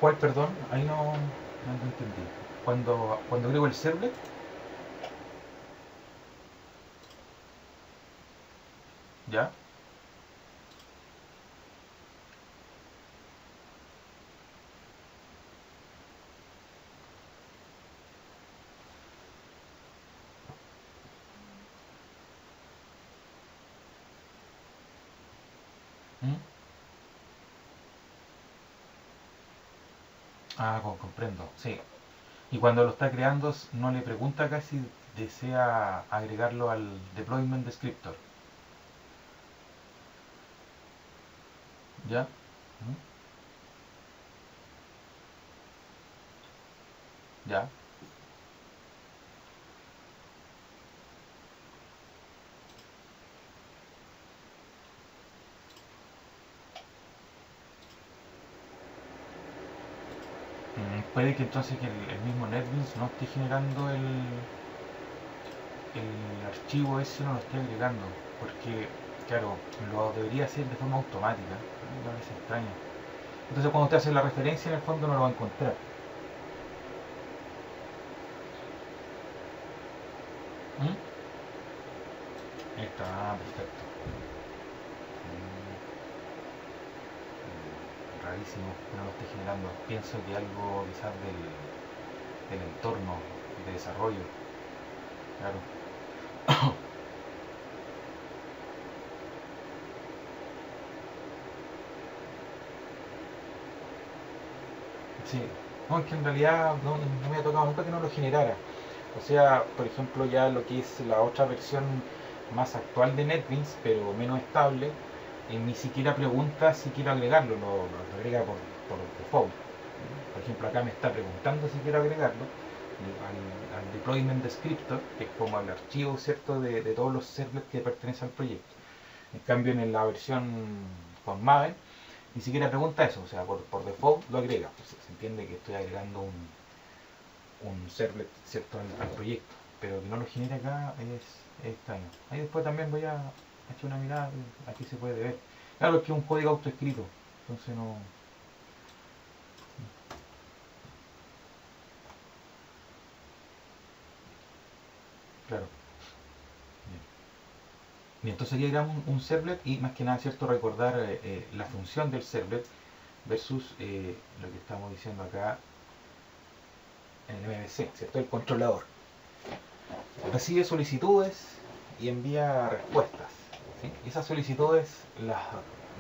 ¿Cuál, perdón? Ahí no entendí. Cuando agrego el servlet, ¿ya? ¿Mm? Ah, comprendo, sí. Y cuando lo está creando, no le pregunta acá si desea agregarlo al deployment descriptor, ¿ya? ¿Mm? ¿Ya? Puede que entonces que el mismo NetBeans no esté generando el archivo ese, no lo esté agregando, porque, claro, lo debería hacer de forma automática. Me parece extraño. Entonces cuando usted hace la referencia, en el fondo no lo va a encontrar. ¿Mm? Ahí está, perfecto. Rarísimo que no lo esté generando. Pienso que algo quizás del entorno de desarrollo, claro. Sí, no, es que en realidad no me ha tocado nunca que no lo generara. O sea, por ejemplo, ya lo que es la otra versión más actual de NetBeans, pero menos estable, ni siquiera pregunta si quiero agregarlo, lo agrega por default. Por ejemplo, acá me está preguntando si quiero agregarlo al deployment descriptor, que es como el archivo, ¿cierto?, de todos los servers que pertenecen al proyecto. En cambio, en la versión con Maven, ni siquiera pregunta eso, o sea, por default lo agrega. Pues se entiende que estoy agregando un servlet, ¿cierto?, al proyecto, pero que no lo genere acá es extraño. Ahí después también voy a echar una mirada, aquí se puede ver. Claro, es que es un código autoescrito, entonces no. Claro. Bien. Bien, entonces aquí agregamos un servlet y más que nada, ¿cierto?, recordar la función del servlet versus lo que estamos diciendo acá en el MVC, ¿cierto? El controlador. Recibe solicitudes y envía respuestas, ¿sí? Y esas solicitudes las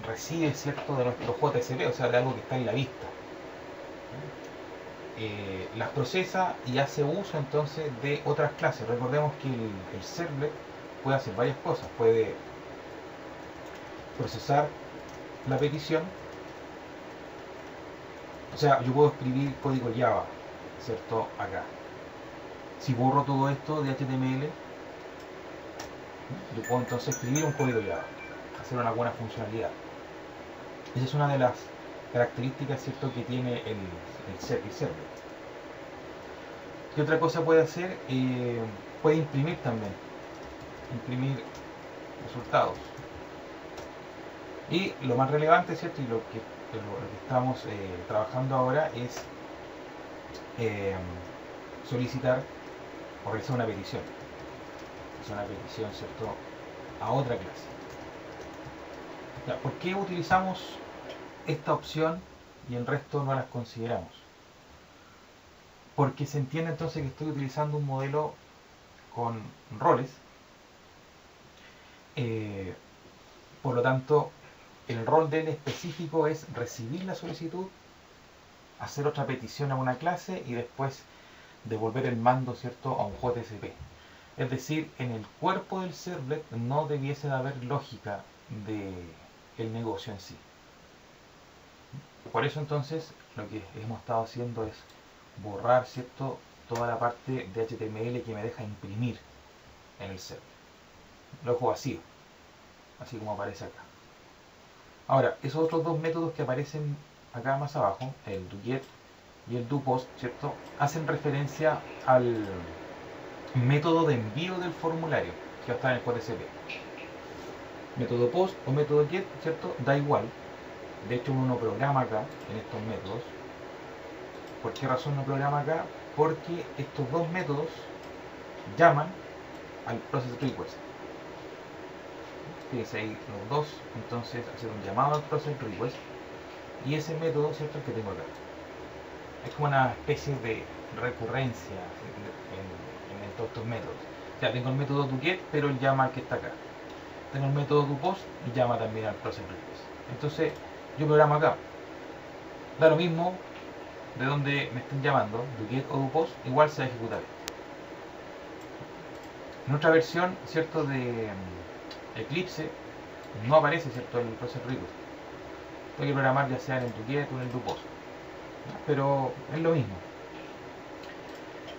recibe, ¿cierto?, de nuestro JSP, o sea, de algo que está en la vista. Las procesa y hace uso entonces de otras clases. Recordemos que el servlet puede hacer varias cosas. Puede procesar la petición, o sea, yo puedo escribir código Java, ¿cierto? Acá. Si borro todo esto de HTML, yo puedo entonces escribir un código Java, hacer una buena funcionalidad. Esa es una de las características, ¿cierto?, que tiene el server. ¿Qué otra cosa puede hacer? Puede imprimir también, imprimir resultados. Y lo más relevante, ¿cierto?, y lo que estamos trabajando ahora es eh, solicitar o realizar una petición. Es una petición, ¿cierto?, a otra clase. Ya, ¿por qué utilizamos esta opción y el resto no las consideramos? Porque se entiende entonces que estoy utilizando un modelo con roles, eh, por lo tanto, el rol del específico es recibir la solicitud, hacer otra petición a una clase y después devolver el mando, ¿cierto?, a un JSP. Es decir, en el cuerpo del servlet no debiese de haber lógica del negocio en sí. Por eso entonces lo que hemos estado haciendo es borrar, ¿cierto?, toda la parte de HTML que me deja imprimir en el server. Lo dejo vacío, así como aparece acá. Ahora, esos otros dos métodos que aparecen acá más abajo, el doGet y el doPost, ¿cierto?, hacen referencia al método de envío del formulario que va a estar en el JSP. Método POST o método GET, ¿cierto?, da igual. De hecho, uno programa acá en estos métodos ¿Por qué razón no programa acá? Porque estos dos métodos llaman al process request. Fíjense ahí los dos, entonces hacer un llamado al process request y ese método, ¿cierto?, el que tengo acá. Es como una especie de recurrencia en todos estos métodos. O sea, tengo el método toGet, pero él llama al que está acá. Tengo el método toPost y llama también al process request. Entonces, yo programo acá. Da lo mismo de donde me estén llamando, toGet o toPost, igual se va a ejecutar. En otra versión, ¿cierto?, de Eclipse, no aparece, ¿cierto?, el process request. Tengo que programar ya sea en el toGet o en el toPost. Pero es lo mismo.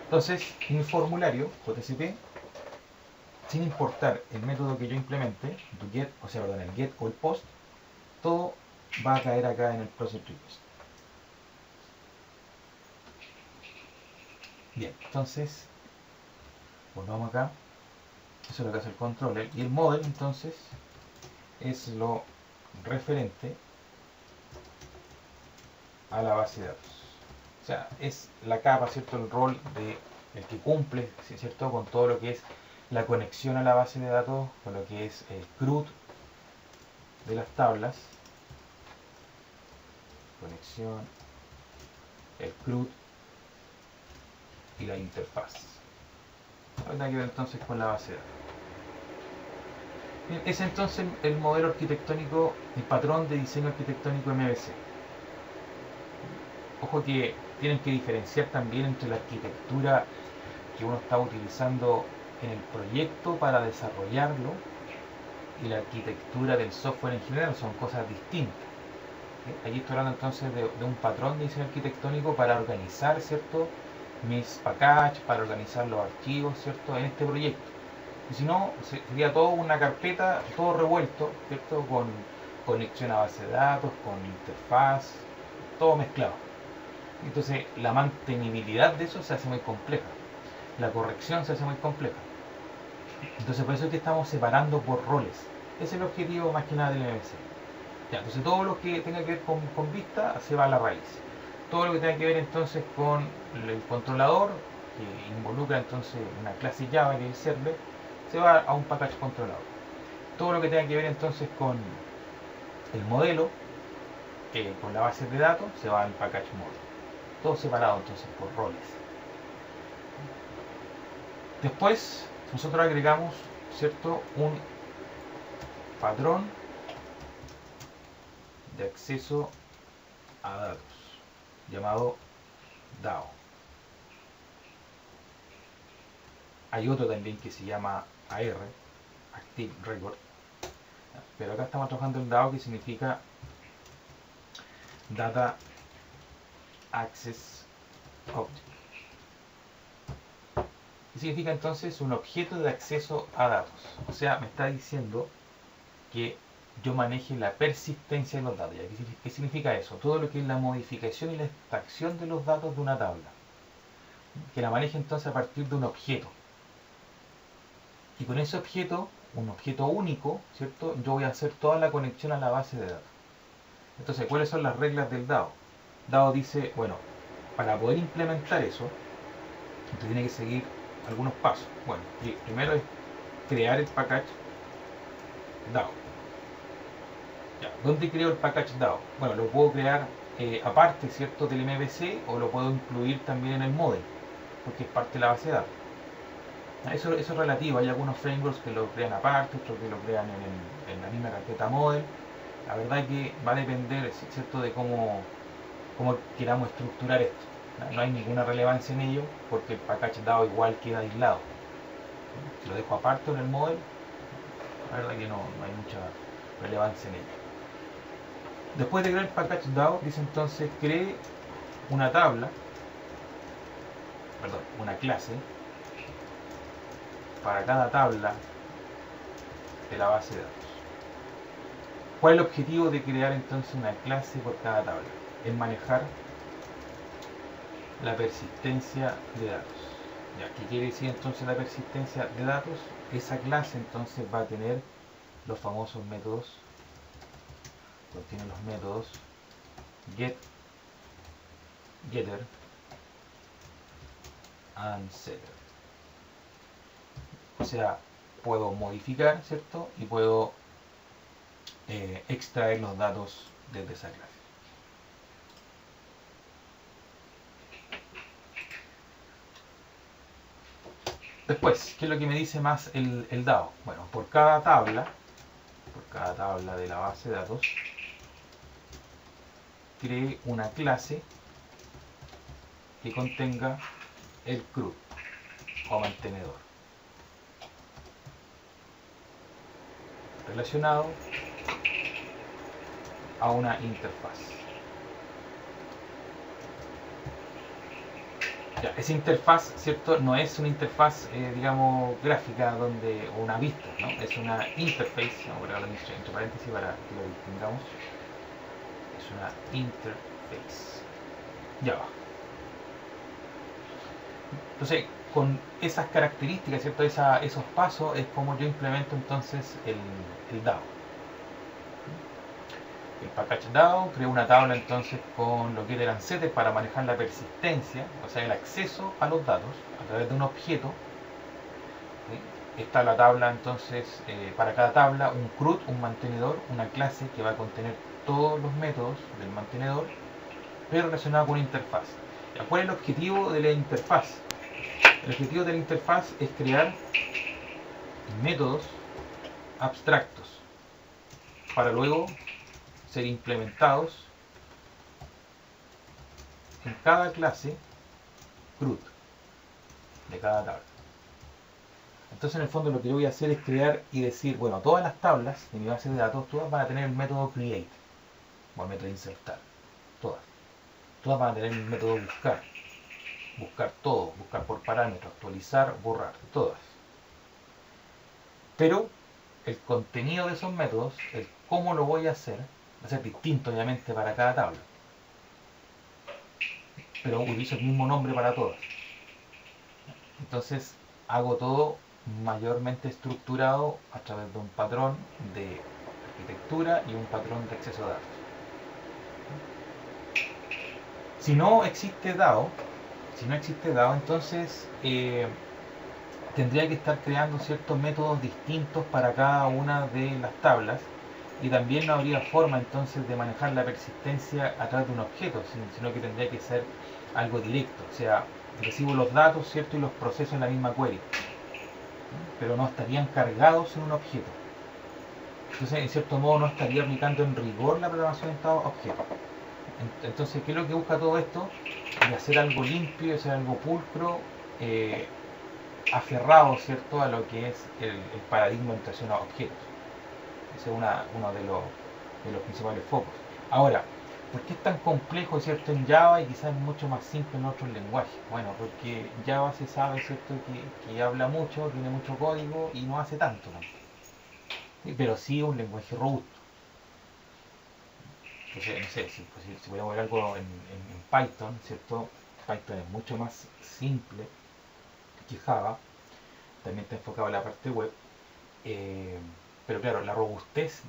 Entonces, mi formulario JCP, sin importar el método que yo implemente, toGet, o sea, perdón, el get o el post, todo va a caer acá en el process request. Bien, entonces, volvamos acá. Eso es lo que hace el controller. Y el model, entonces, es lo referente a la base de datos. O sea, es la capa, ¿cierto?, el rol de el que cumple, ¿cierto?, con todo lo que es la conexión a la base de datos, con lo que es el CRUD de las tablas, conexión, el CRUD y la interfaz. Tiene que ver entonces con la base de datos. Bien, es entonces el modelo arquitectónico, el patrón de diseño arquitectónico MVC. Ojo que tienen que diferenciar también entre la arquitectura que uno está utilizando en el proyecto para desarrollarlo y la arquitectura del software en general, son cosas distintas. Aquí estoy hablando entonces de un patrón de diseño arquitectónico para organizar, ¿cierto?, mis packages, para organizar los archivos, ¿cierto?, en este proyecto. Y si no, sería toda una carpeta, todo revuelto, ¿cierto?, con conexión a base de datos, con interfaz, todo mezclado. Entonces la mantenibilidad de eso se hace muy compleja, la corrección se hace muy compleja. Entonces por eso es que estamos separando por roles. Ese es el objetivo más que nada del MVC. Ya, entonces todo lo que tenga que ver con vista se va a la raíz. Todo lo que tenga que ver entonces con el controlador, que involucra entonces una clase Java que es el server, se va a un package controlador. Todo lo que tenga que ver entonces con el modelo, con la base de datos, se va al package model. Todo separado entonces por roles. Después nosotros agregamos, ¿cierto?, un patrón de acceso a datos llamado DAO. Hay otro también que se llama AR, Active Record, pero acá estamos trabajando en DAO, que significa Data Access Object. ¿Qué significa entonces? Un objeto de acceso a datos. O sea, me está diciendo que yo maneje la persistencia de los datos. ¿Qué significa eso? Todo lo que es la modificación y la extracción de los datos de una tabla. Que la maneje entonces a partir de un objeto. Y con ese objeto, un objeto único, ¿cierto?, yo voy a hacer toda la conexión a la base de datos. Entonces, ¿cuáles son las reglas del DAO? DAO dice, bueno, para poder implementar eso, usted tiene que seguir algunos pasos. Bueno, primero es crear el package DAO. Ya, ¿dónde creo el package DAO? Bueno, lo puedo crear aparte, ¿cierto?, del MVC, o lo puedo incluir también en el model, porque es parte de la base de datos. Eso es relativo, hay algunos frameworks que lo crean aparte, otros que lo crean en la misma carpeta model. La verdad es que va a depender, ¿cierto?, de cómo queramos estructurar esto. No hay ninguna relevancia en ello, porque el package DAO igual queda aislado. Si lo dejo aparte en el model, la verdad es que no hay mucha relevancia en ello. Después de crear el package DAO, dice entonces cree una tabla, perdón, una clase para cada tabla de la base de datos. ¿Cuál es el objetivo de crear entonces una clase por cada tabla? Es manejar la persistencia de datos. Ya, ¿qué quiere decir entonces la persistencia de datos? Esa clase entonces va a tener los famosos métodos, contiene los métodos get, getter, unsetter. O sea, puedo modificar, ¿cierto? Y puedo extraer los datos desde esa clase. Después, ¿qué es lo que me dice más el DAO? Bueno, por cada tabla de la base de datos, cree una clase que contenga el CRUD o mantenedor relacionado a una interfaz. Ya, esa interfaz, ¿cierto? No es una interfaz, digamos, gráfica o una vista, ¿no? Es una interface, vamos a ponerlo entre paréntesis para que lo distingamos. Es una interface. Ya va. Entonces, con esas características, ¿cierto? Esos pasos es como yo implemento entonces el DAO. El package DAO crea una tabla entonces con lo que eran setters para manejar la persistencia, o sea, el acceso a los datos a través de un objeto. ¿Sí? Está la tabla entonces, para cada tabla, un CRUD, un mantenedor, una clase que va a contener todos los métodos del mantenedor, pero relacionado con una interfaz. ¿Cuál es el objetivo de la interfaz? El objetivo de la interfaz es crear métodos abstractos para luego ser implementados en cada clase CRUD de cada tabla. Entonces, en el fondo, lo que yo voy a hacer es crear y decir, bueno, todas las tablas de mi base de datos, todas van a tener el método create o el método insertar. Todas van a tener el método buscar todo, buscar por parámetros, actualizar, borrar, todas. Pero el contenido de esos métodos, el cómo lo voy a hacer, va a ser distinto obviamente para cada tabla. Pero utilizo el mismo nombre para todas. Entonces hago todo mayormente estructurado a través de un patrón de arquitectura y un patrón de acceso a datos. Si no existe DAO, entonces tendría que estar creando ciertos métodos distintos para cada una de las tablas, y también no habría forma entonces de manejar la persistencia a través de un objeto, sino que tendría que ser algo directo. O sea, recibo los datos, ¿cierto? Y los proceso en la misma query, pero no estarían cargados en un objeto. Entonces, en cierto modo, no estaría aplicando en rigor la programación de objeto. Entonces, ¿qué es lo que busca todo esto? De hacer algo limpio, de hacer algo pulcro, aferrado, ¿cierto?, a lo que es el paradigma de orientación a objetos. Ese es uno de los principales focos. Ahora, ¿por qué es tan complejo, ¿cierto?, en Java y quizás mucho más simple en otros lenguajes? Bueno, porque Java se sabe, ¿cierto?, que habla mucho, tiene mucho código y no hace tanto, ¿no? ¿Sí? Pero sí es un lenguaje robusto. Entonces, no sé, si voy a ver algo en Python, ¿cierto? Python es mucho más simple que Java, también está enfocado en la parte web, pero claro, la robustez,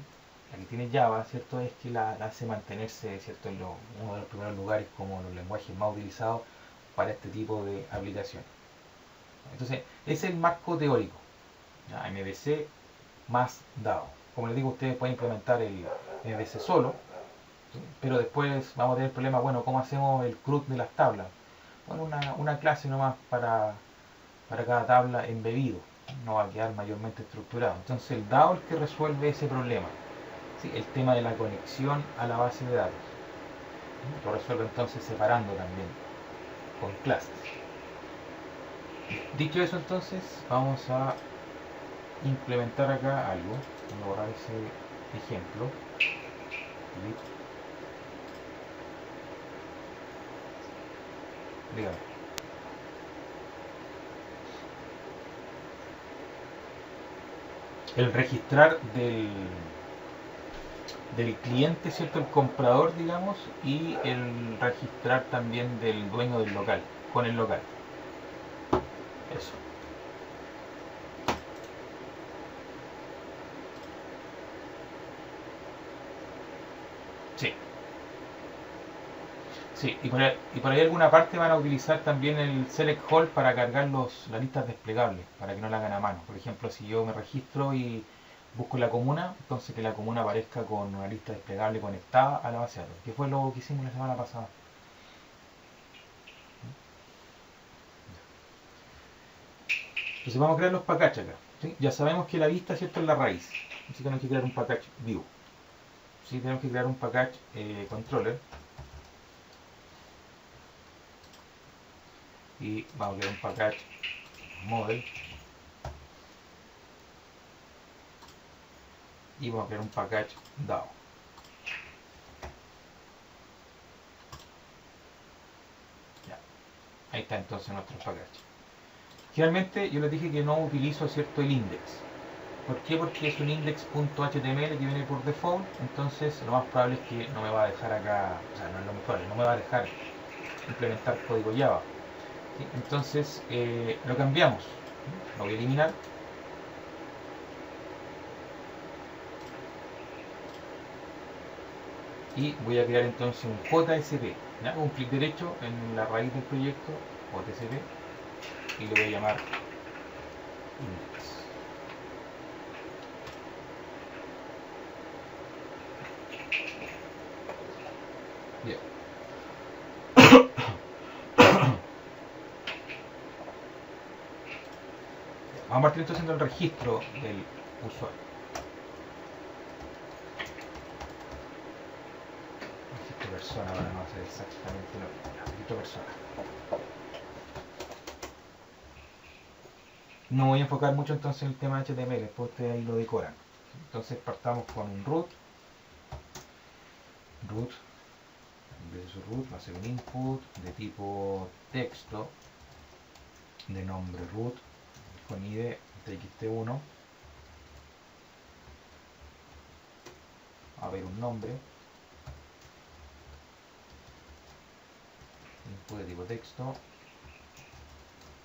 la que tiene Java, ¿cierto?, es que la hace mantenerse, ¿cierto?, en uno de los primeros lugares como los lenguajes más utilizados para este tipo de aplicaciones. Entonces, ese es el marco teórico, ¿ya? MVC más DAO. Como les digo, ustedes pueden implementar el MVC solo, ¿sí? Pero después vamos a tener el problema, bueno, ¿cómo hacemos el CRUD de las tablas? Bueno, una clase nomás para cada tabla embebido, no va a quedar mayormente estructurado. Entonces el DAO es el que resuelve ese problema, ¿sí? El tema de la conexión a la base de datos. Lo resuelve entonces separando también con clases. Dicho eso, entonces vamos a implementar acá algo. Voy a borrar ese ejemplo. Dígame. El registrar del cliente, ¿cierto?, el comprador, digamos, y el registrar también del dueño del local, con el local. Eso. Sí. Sí, y por ahí alguna parte van a utilizar también el Select All para cargar las listas desplegables, para que no la hagan a mano. Por ejemplo, si yo me registro y busco la comuna, entonces que la comuna aparezca con una lista desplegable conectada a la base de datos, que fue lo que hicimos la semana pasada. Entonces vamos a crear los packages acá. ¿Sí? Ya sabemos que la vista, ¿cierto?, es la raíz. Así que tenemos que crear un package view. ¿Sí? Tenemos que crear un package controller. Y vamos a crear un package model. Y vamos a crear un package DAO. Ya. Ahí está entonces nuestro package. Generalmente yo les dije que no utilizo, ¿cierto?, el index. ¿Por qué? Porque es un index.html que viene por default, entonces lo más probable es que no me va a dejar acá, o sea, no es lo más probable, no me va a dejar implementar código Java. ¿Sí? Entonces lo cambiamos, lo voy a eliminar. Y voy a crear entonces un JSP. ¿Ya? Un clic derecho en la raíz del proyecto, JSP, y lo voy a llamar index. Bien. Vamos a partir entonces haciendo el registro del usuario. Registro persona para no hacer exactamente lo mismo. Registro persona. No voy a enfocar mucho entonces en el tema de HTML, después ustedes ahí lo decoran. Entonces partamos con un root. Root, en vez de su root va a ser un input de tipo texto, de nombre root, con id txt1. Va a haber un nombre, input de tipo texto,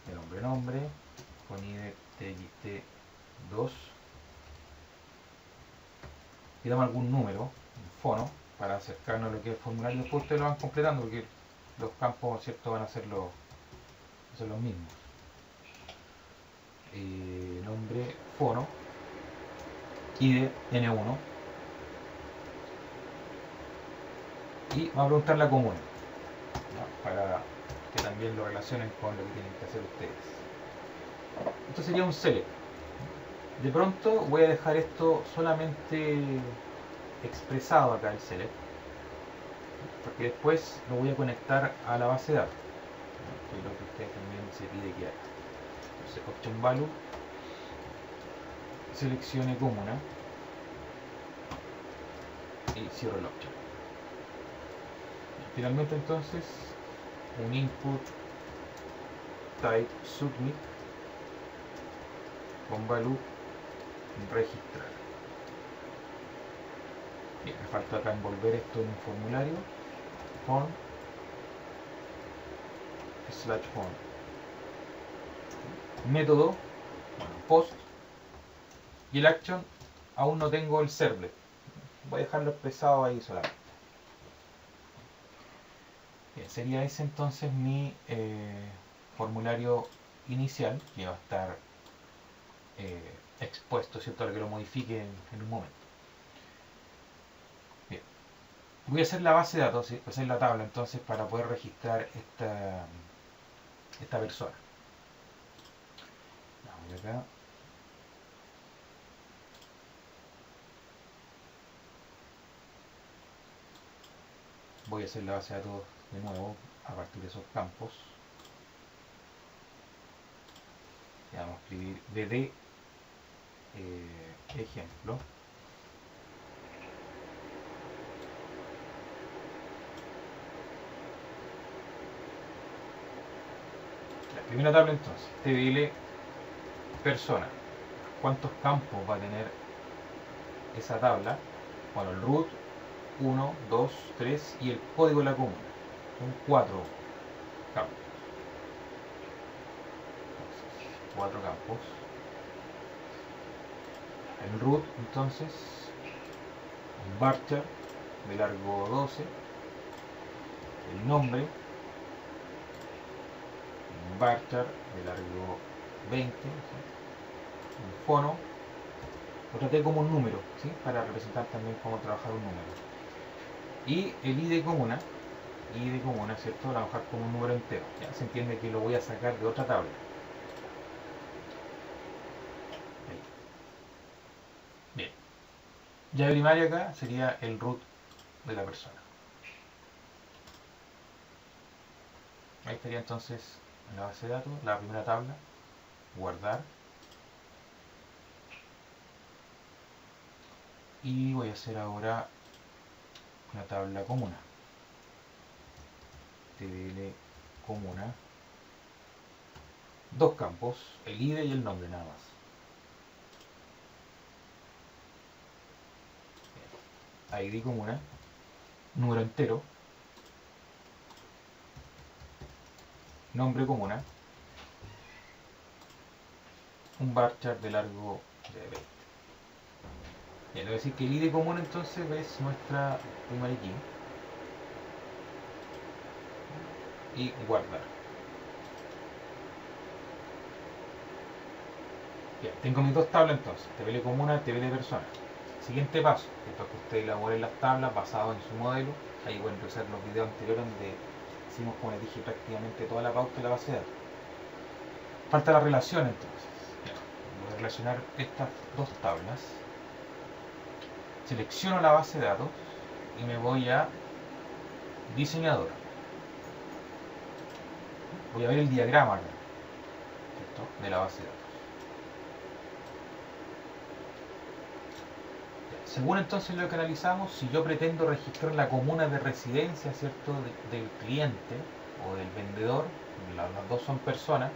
de nombre, con id txt2. Y damos algún número, un fono, para acercarnos a lo que es el formulario. Después ustedes lo van completando porque los campos, ¿cierto?, van a ser los mismos. Nombre fono, id n1, y vamos a preguntar la comuna, ¿no?, para que también lo relacionen con lo que tienen que hacer ustedes. Esto sería un select. De pronto voy a dejar esto solamente expresado acá, el select, porque después lo voy a conectar a la base de datos, ¿no?, que es lo que usted también se pide que haga. Entonces, option value, seleccione comuna y cierro el option. Finalmente entonces un input type submit con value registrar. Bien, me falta acá envolver esto en un formulario con /home. Método, bueno, post, y el action aún no tengo el servlet. Voy a dejarlo expresado ahí solamente. Bien, sería ese entonces mi formulario inicial, que va a estar expuesto, ¿cierto?, a lo que lo modifique en un momento. Bien, voy a hacer la base de datos, ¿sí?, voy a hacer la tabla entonces para poder registrar esta persona. Vamos acá. Voy a hacer la base de datos de nuevo a partir de esos campos. Y vamos a escribir dd ejemplo. La primera tabla entonces, tbl persona. ¿Cuántos campos va a tener esa tabla? Bueno, el root, 1, 2, 3 y el código de la comuna. Son 4 campos. Entonces, 4 campos. El root, entonces, un varchar de largo 12, el nombre, un varchar de largo 20, un fono, lo traté como un número, ¿sí? Para representar también cómo trabajar un número. Y el id comuna, ¿cierto? Lo voy a bajar como un número entero. ¿Ya? Se entiende que lo voy a sacar de otra tabla. Ahí. Bien. Llave primaria acá sería el root de la persona. Ahí estaría entonces en la base de datos, la primera tabla, guardar. Y voy a hacer ahora una tabla comuna. TBL comuna. Dos campos, el ID y el nombre nada más. ID comuna, número entero, nombre comuna, un varchar de largo de 20. Ya, le voy a decir que el ID común entonces es nuestra primary key y guardar. Ya, tengo mis dos tablas entonces, TBL comuna, TBL persona. Siguiente paso, después que usted elabore las tablas basado en su modelo, ahí pueden revisar los videos anteriores donde hicimos, como les dije, prácticamente toda la pauta de la base de datos. Falta la relación entonces. Ya, voy a relacionar estas dos tablas. Selecciono la base de datos y me voy a diseñador. Voy a ver el diagrama acá, ¿cierto? De la base de datos. Según entonces lo que analizamos, si yo pretendo registrar la comuna de residencia, ¿cierto? Del cliente o del vendedor, las dos son personas,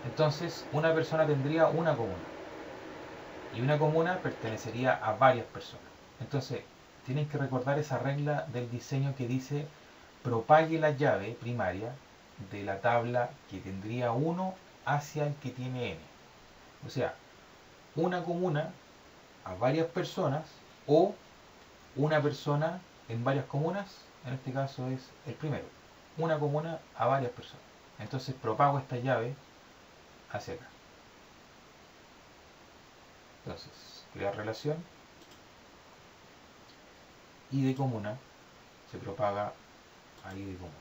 entonces una persona tendría una comuna y una comuna pertenecería a varias personas. Entonces tienen que recordar esa regla del diseño que dice propague la llave primaria de la tabla que tendría 1 hacia el que tiene n. O sea, una comuna a varias personas o una persona en varias comunas, en este caso es el primero, una comuna a varias personas. Entonces propago esta llave hacia acá. Entonces, crear relación, y de comuna se propaga a id comuna.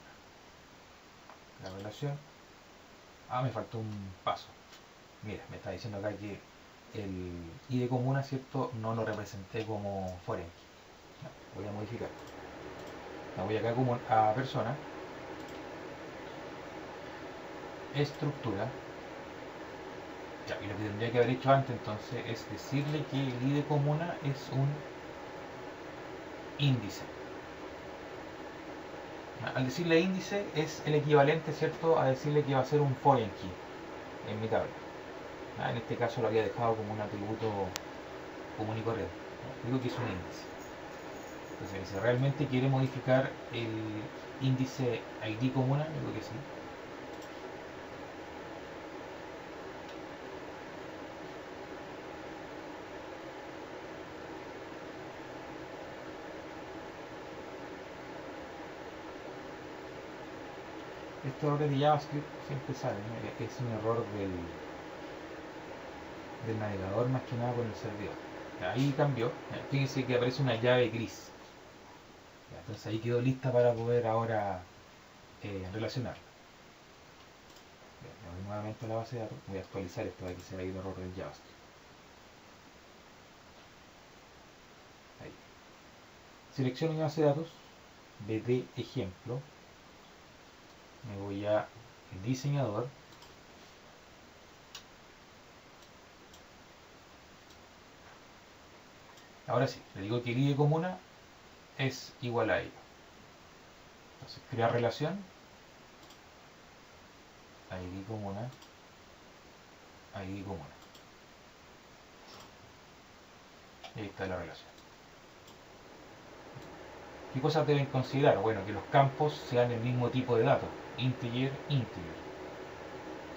La relación. Me faltó un paso. Mira, me está diciendo acá que el id comuna, ¿cierto? No lo representé como foreign key. No, voy a modificar. La voy acá como a persona, estructura. Ya, y lo que tendría que haber hecho antes entonces es decirle que el id comuna es un índice. Al decirle índice es el equivalente, ¿cierto?, a decirle que va a ser un foreign key en mi tabla. En este caso lo había dejado como un atributo común y corriente. Digo que es un índice. Entonces, si realmente quiere modificar el índice ID comuna, digo que sí. Esto ahora de JavaScript siempre sale, ¿no? Es un error del navegador más que nada con el servidor. Ahí cambió. Fíjense que aparece una llave gris. Entonces ahí quedó lista para poder ahora relacionar. Me voy nuevamente a la base de datos. Voy a actualizar esto para que se vea el error del JavaScript. Ahí. Selecciono mi base de datos. BD ejemplo. Me voy a diseñador. Ahora sí, le digo que el ID comuna es igual a ello. Entonces, crear relación. ID comuna. ID comuna. Y ahí está la relación. ¿Qué cosas deben considerar? Bueno, que los campos sean el mismo tipo de datos. Integer, integer.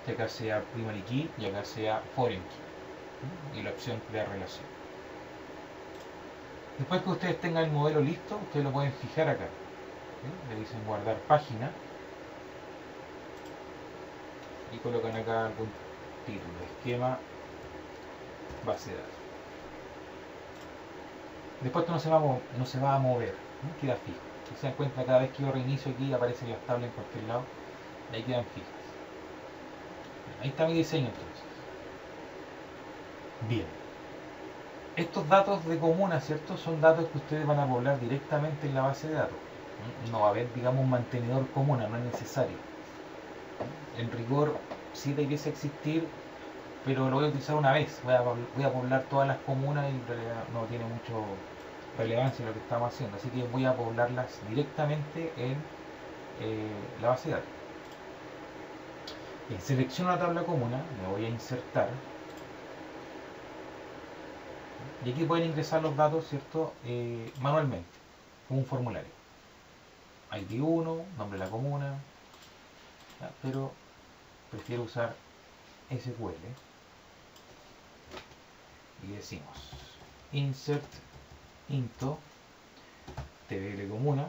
Que acá sea primary key y acá sea foreign key. Y la opción crear relación. Después que ustedes tengan el modelo listo, ustedes lo pueden fijar acá. ¿sí? Le dicen guardar página y colocan acá algún título, esquema, base de datos. Después esto no se va a mover, ¿no? Queda fijo. Si se dan cuenta, cada vez que yo reinicio aquí aparecen las tablas en cualquier lado, y ahí quedan fijas. Ahí está mi diseño entonces. Bien. Estos datos de comuna, ¿cierto? Son datos que ustedes van a poblar directamente en la base de datos. No va a haber, digamos, un mantenedor comuna, no es necesario. En rigor sí debiese existir, pero lo voy a utilizar una vez. Voy a poblar todas las comunas y en realidad no tiene mucha relevancia lo que estamos haciendo. Así que voy a poblarlas directamente en la base de datos. Bien, selecciono la tabla comuna, me voy a insertar. Y aquí pueden ingresar los datos, ¿cierto? Manualmente, con un formulario. ID1, nombre de la comuna, ¿ya? Pero prefiero usar SQL y decimos insert into tbl comuna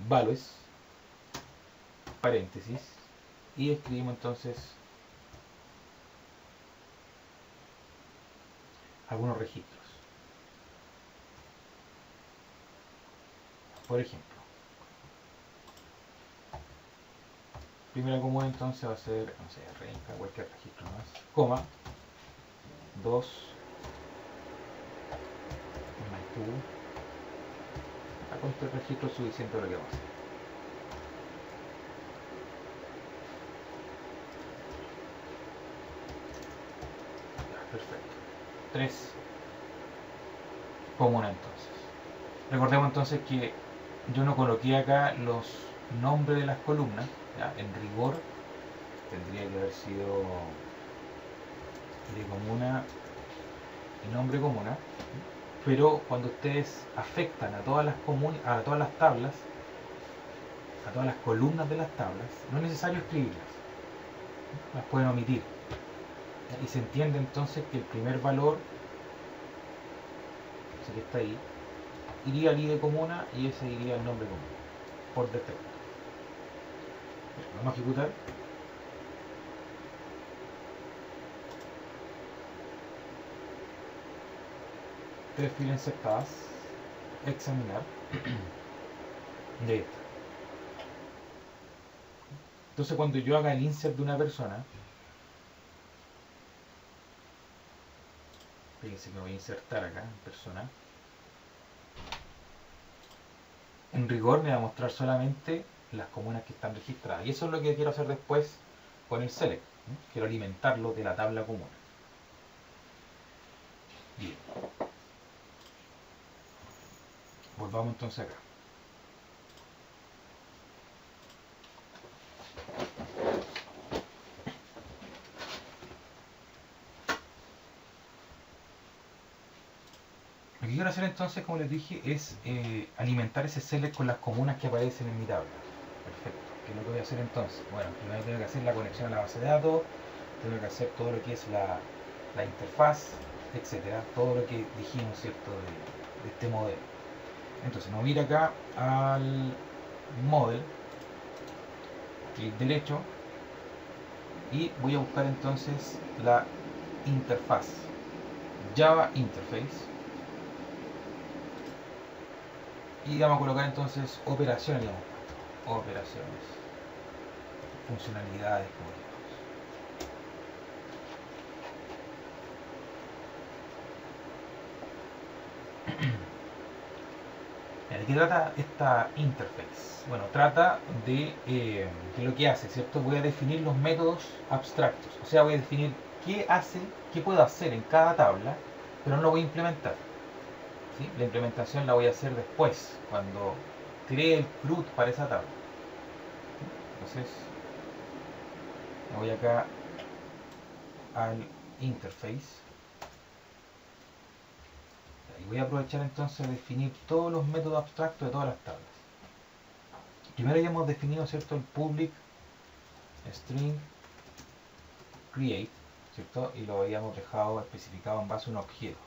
values paréntesis y escribimos entonces algunos registros. Por ejemplo, primera comuna entonces va a ser, no sé, Renca, cualquier registro más, coma, 2, Maipú. Con este registro es suficiente lo que vamos a hacer. Ya, perfecto. 3 comuna entonces. Recordemos entonces que yo no coloqué acá los nombres de las columnas, ¿ya? En rigor tendría que haber sido de comuna y nombre comuna, pero cuando ustedes afectan a todas las a todas las tablas, a todas las columnas de las tablas, no es necesario escribirlas, las pueden omitir, ¿ya? Y se entiende entonces que el primer valor, ese que está ahí, iría al ID comuna y ese iría al nombre común, por defecto. Vamos a ejecutar. Tres filas insertadas, examinar, y ahí está. Entonces cuando yo haga el insert de una persona, fíjense que me voy a insertar acá en persona, en rigor me va a mostrar solamente las comunas que están registradas. Y eso es lo que quiero hacer después con el select, ¿no? Quiero alimentarlo de la tabla comuna. Bien. Volvamos entonces acá. Lo que quiero hacer entonces, como les dije, es alimentar ese select con las comunas que aparecen en mi tabla. Perfecto. ¿Qué es lo que voy a hacer entonces? Bueno, primero tengo que hacer la conexión a la base de datos, tengo que hacer todo lo que es la interfaz, etcétera, todo lo que dijimos, ¿cierto?, de este modelo. Entonces, me voy a ir acá al model, clic derecho, y voy a buscar entonces la interfaz, Java Interface, y vamos a colocar entonces operaciones, digamos, operaciones, funcionalidades, como digamos. ¿De qué trata esta interface? Bueno, trata de lo que hace, ¿cierto? Voy a definir los métodos abstractos, o sea, voy a definir qué hace, qué puedo hacer en cada tabla, pero no lo voy a implementar, ¿sí? La implementación la voy a hacer después, cuando cree el CRUD para esa tabla. Entonces, me voy acá al interface y voy a aprovechar entonces de definir todos los métodos abstractos de todas las tablas. Primero ya hemos definido, ¿cierto?, el public string create, ¿cierto? Y lo habíamos dejado especificado en base a un objeto.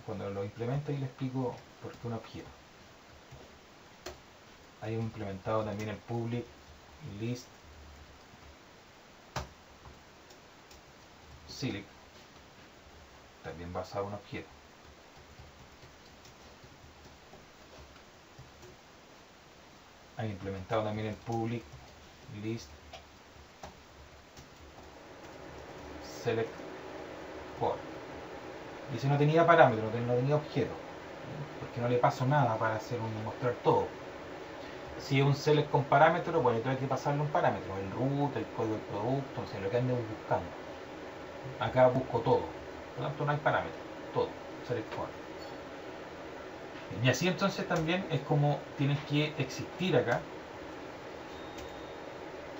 Cuando lo implemento y le explico por qué un objeto. Hay implementado también el public list select, también basado en un objeto. Hay implementado también el public list select for. Y ese no tenía parámetro, no tenía objeto, porque no le paso nada para hacer mostrar todo. Si es un select con parámetro, bueno, tengo que pasarle un parámetro, el root, el código del producto, o sea, lo que andemos buscando. Acá busco todo, por lo tanto no hay parámetro, todo, select for. Y así entonces también es como tienes que existir acá,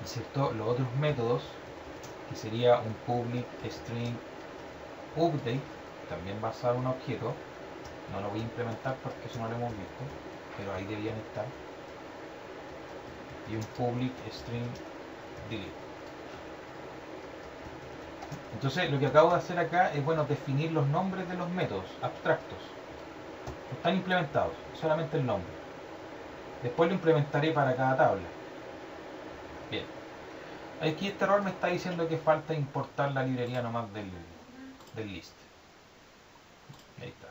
¿cierto? Los otros métodos, que sería un public string update, también basado en un objeto. No lo voy a implementar porque eso no lo hemos visto, pero ahí debían estar. Y un public string delete. Entonces lo que acabo de hacer acá es, bueno, definir los nombres de los métodos abstractos. No están implementados, solamente el nombre. Después lo implementaré para cada tabla. Bien. Aquí este error me está diciendo que falta importar la librería nomás del list. Ahí está.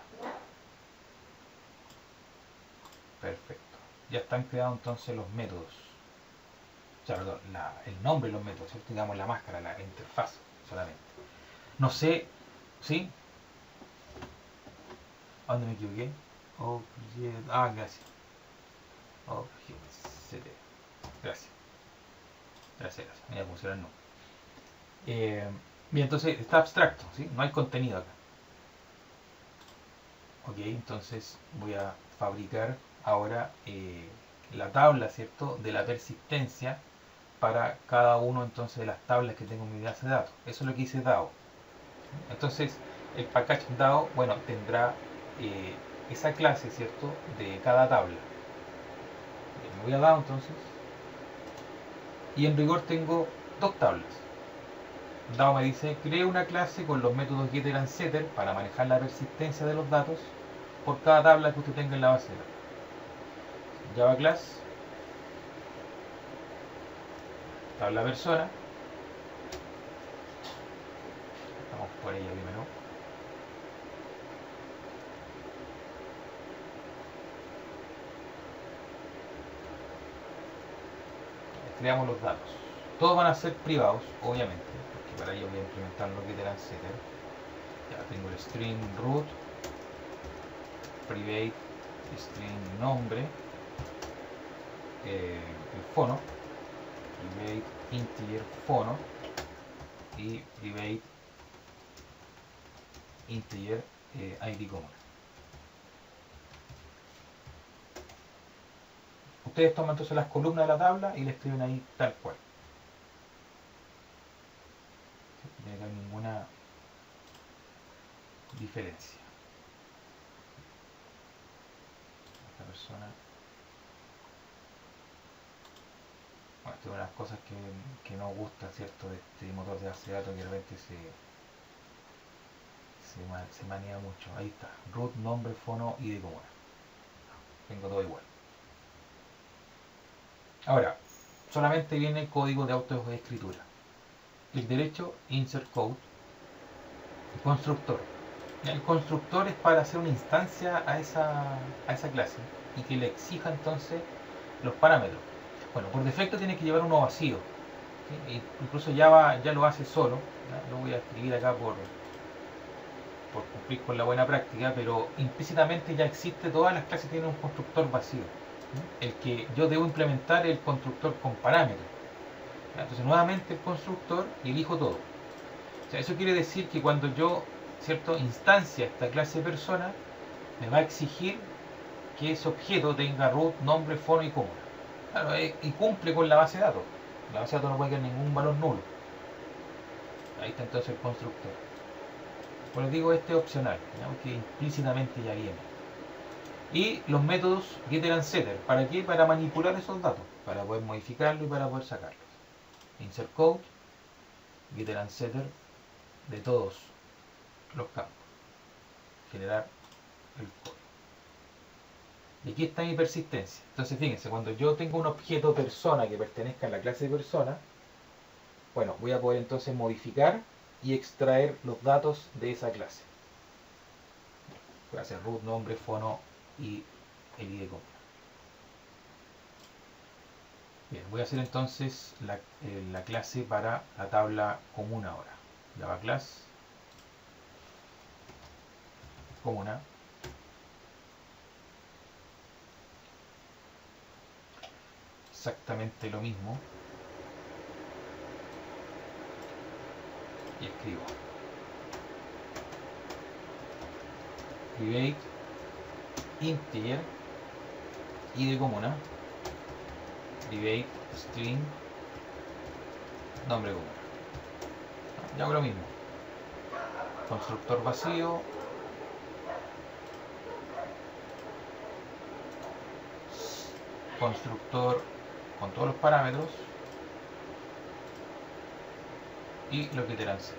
Perfecto. Ya están creados entonces los métodos. O sea, perdón, el nombre de los métodos, ¿cierto? Digamos la máscara, la interfaz solamente. No sé, ¿sí? ¿A dónde me equivoqué? Gracias. Objet. Gracias. Gracias. Mira cómo será el nombre. Bien, entonces está abstracto, ¿sí? No hay contenido acá. Ok, entonces voy a fabricar ahora la tabla, ¿cierto? De la persistencia para cada uno entonces de las tablas que tengo en mi base de datos. Eso es lo que hice DAO. Entonces, el package DAO, bueno, tendrá esa clase, ¿cierto? De cada tabla. Me voy a DAO entonces. Y en rigor tengo dos tablas. DAO me dice, cree una clase con los métodos getter and setter para manejar la persistencia de los datos por cada tabla que usted tenga en la base de datos. Java class, tabla persona. Vamos por ella primero. Creamos los datos. Todos van a ser privados, obviamente, porque para ello voy a implementar los getter and setter. Ya tengo el string root, private string nombre, el fono, private integer fono y private integer id común. Ustedes toman entonces las columnas de la tabla y le escriben ahí tal cual. No tiene que haber ninguna diferencia. Esta persona. Bueno, esto es una de las cosas que no gusta, ¿cierto? De este motor de base de datos que de repente se manea mucho. Ahí está. Root, nombre, fono, id común. Tengo todo igual. Ahora, solamente viene código de autoescritura. El derecho, insert code, constructor. El constructor es para hacer una instancia a esa clase y que le exija entonces los parámetros. Bueno, por defecto tiene que llevar uno vacío. ¿Sí? Incluso Java ya lo hace solo. ¿Ya? Lo voy a escribir acá por cumplir con la buena práctica, pero implícitamente ya existe, todas las clases tienen un constructor vacío. ¿Sí? El que yo debo implementar es el constructor con parámetros. Entonces nuevamente el constructor y elijo todo. O sea, eso quiere decir que cuando yo, ¿cierto?, instancia esta clase de persona, me va a exigir que ese objeto tenga root, nombre, fono y comuna. Claro, y cumple con la base de datos. La base de datos no puede tener ningún valor nulo. Ahí está entonces el constructor. Por lo digo, este es opcional, que implícitamente ya viene. Y los métodos getter and setter, ¿para qué? Para manipular esos datos, para poder modificarlos y para poder sacarlos. Insert code, getter and setter de todos los campos. Generar el código. Y aquí está mi persistencia. Entonces fíjense, cuando yo tengo un objeto persona que pertenezca a la clase de persona, bueno, voy a poder entonces modificar y extraer los datos de esa clase. Voy a hacer root, nombre, fono y el ID común. Bien, voy a hacer entonces la clase para la tabla común ahora. Java class comuna. Exactamente lo mismo. Y escribo private integer id comuna private string nombre comuna. Ya hago lo mismo. Constructor vacío. Constructor con todos los parámetros. Y lo que quieran ser.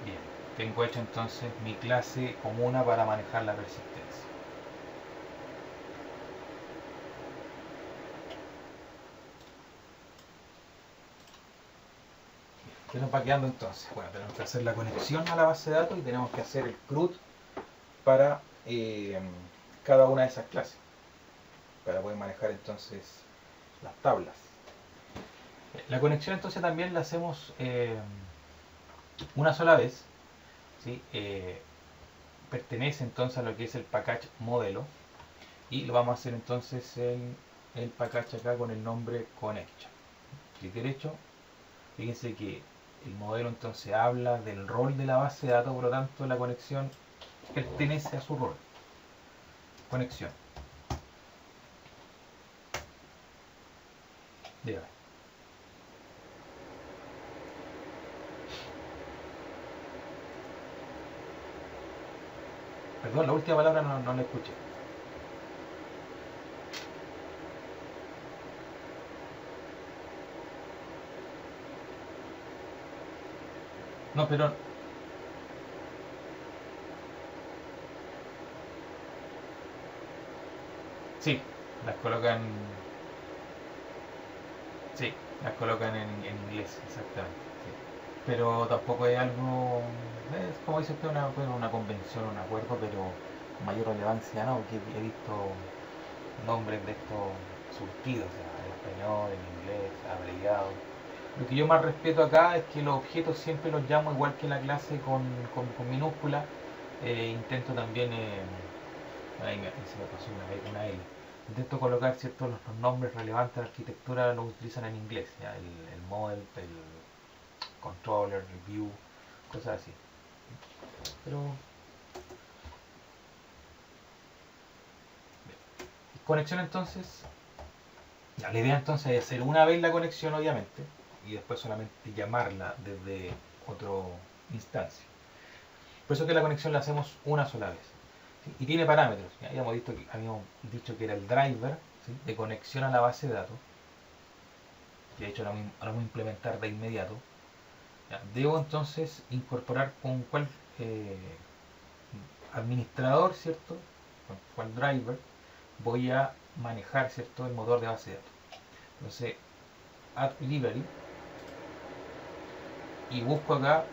Bien, tengo hecho entonces mi clase comuna para manejar la persistencia. ¿Qué nos va quedando entonces? Bueno, tenemos que hacer la conexión a la base de datos y tenemos que hacer el CRUD para cada una de esas clases, para poder manejar entonces las tablas. La conexión entonces también la hacemos una sola vez, ¿sí? Pertenece entonces a lo que es el package modelo y lo vamos a hacer entonces en el package acá con el nombre connection. Clic derecho, fíjense que el modelo entonces habla del rol de la base de datos, por lo tanto la conexión pertenece a su rol. Conexión. Dígame. Perdón, la última palabra no la escuché. No, pero sí, las colocan, sí, las colocan en inglés, exactamente. Sí. Pero tampoco es algo, es como dice usted, una convención, un acuerdo, pero mayor relevancia no, porque he visto nombres de estos surtidos, o sea, en español, en inglés, abreviados. Lo que yo más respeto acá es que los objetos siempre los llamo igual que la clase con minúscula. Intento también, ahí se me pasó una vez una L. Intento colocar ciertos los nombres relevantes de la arquitectura, los utilizan en inglés, ¿ya? El model, el controller, el view, cosas así. Pero conexión entonces, ya, la idea entonces es hacer una vez la conexión obviamente y después solamente llamarla desde otra instancia. Por eso que la conexión la hacemos una sola vez. ¿Sí? Y tiene parámetros. ¿Ya? Habíamos dicho que era el driver, ¿sí? De conexión a la base de datos. Que de hecho lo vamos a implementar de inmediato. ¿Ya? Debo entonces incorporar con cuál administrador, ¿cierto? Con cuál driver voy a manejar, ¿cierto? El motor de base de datos. Entonces, add library y busco acá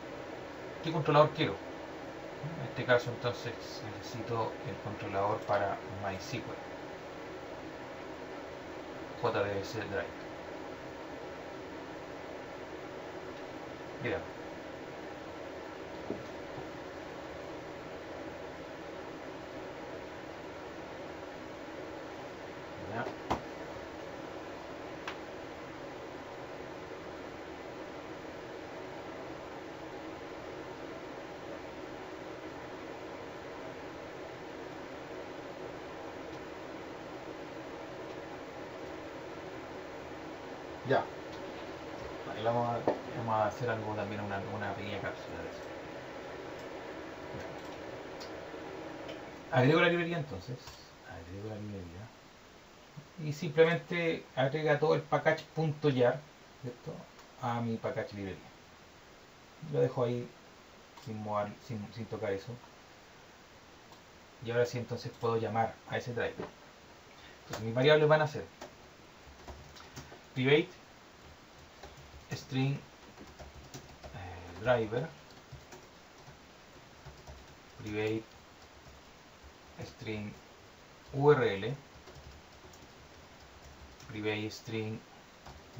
qué controlador quiero. En este caso entonces necesito el controlador para MySQL, JDBC Drive. Mira, ya. Ya. Ahí vamos a hacer algo también, una pequeña cápsula de eso. Agrego la librería entonces. Agrego la librería. Y simplemente agrega todo el package.jar, ¿cierto? A mi package librería. Lo dejo ahí sin tocar eso. Y ahora sí entonces puedo llamar a ese driver. Entonces mis variables van a ser private string driver, private string URL, private string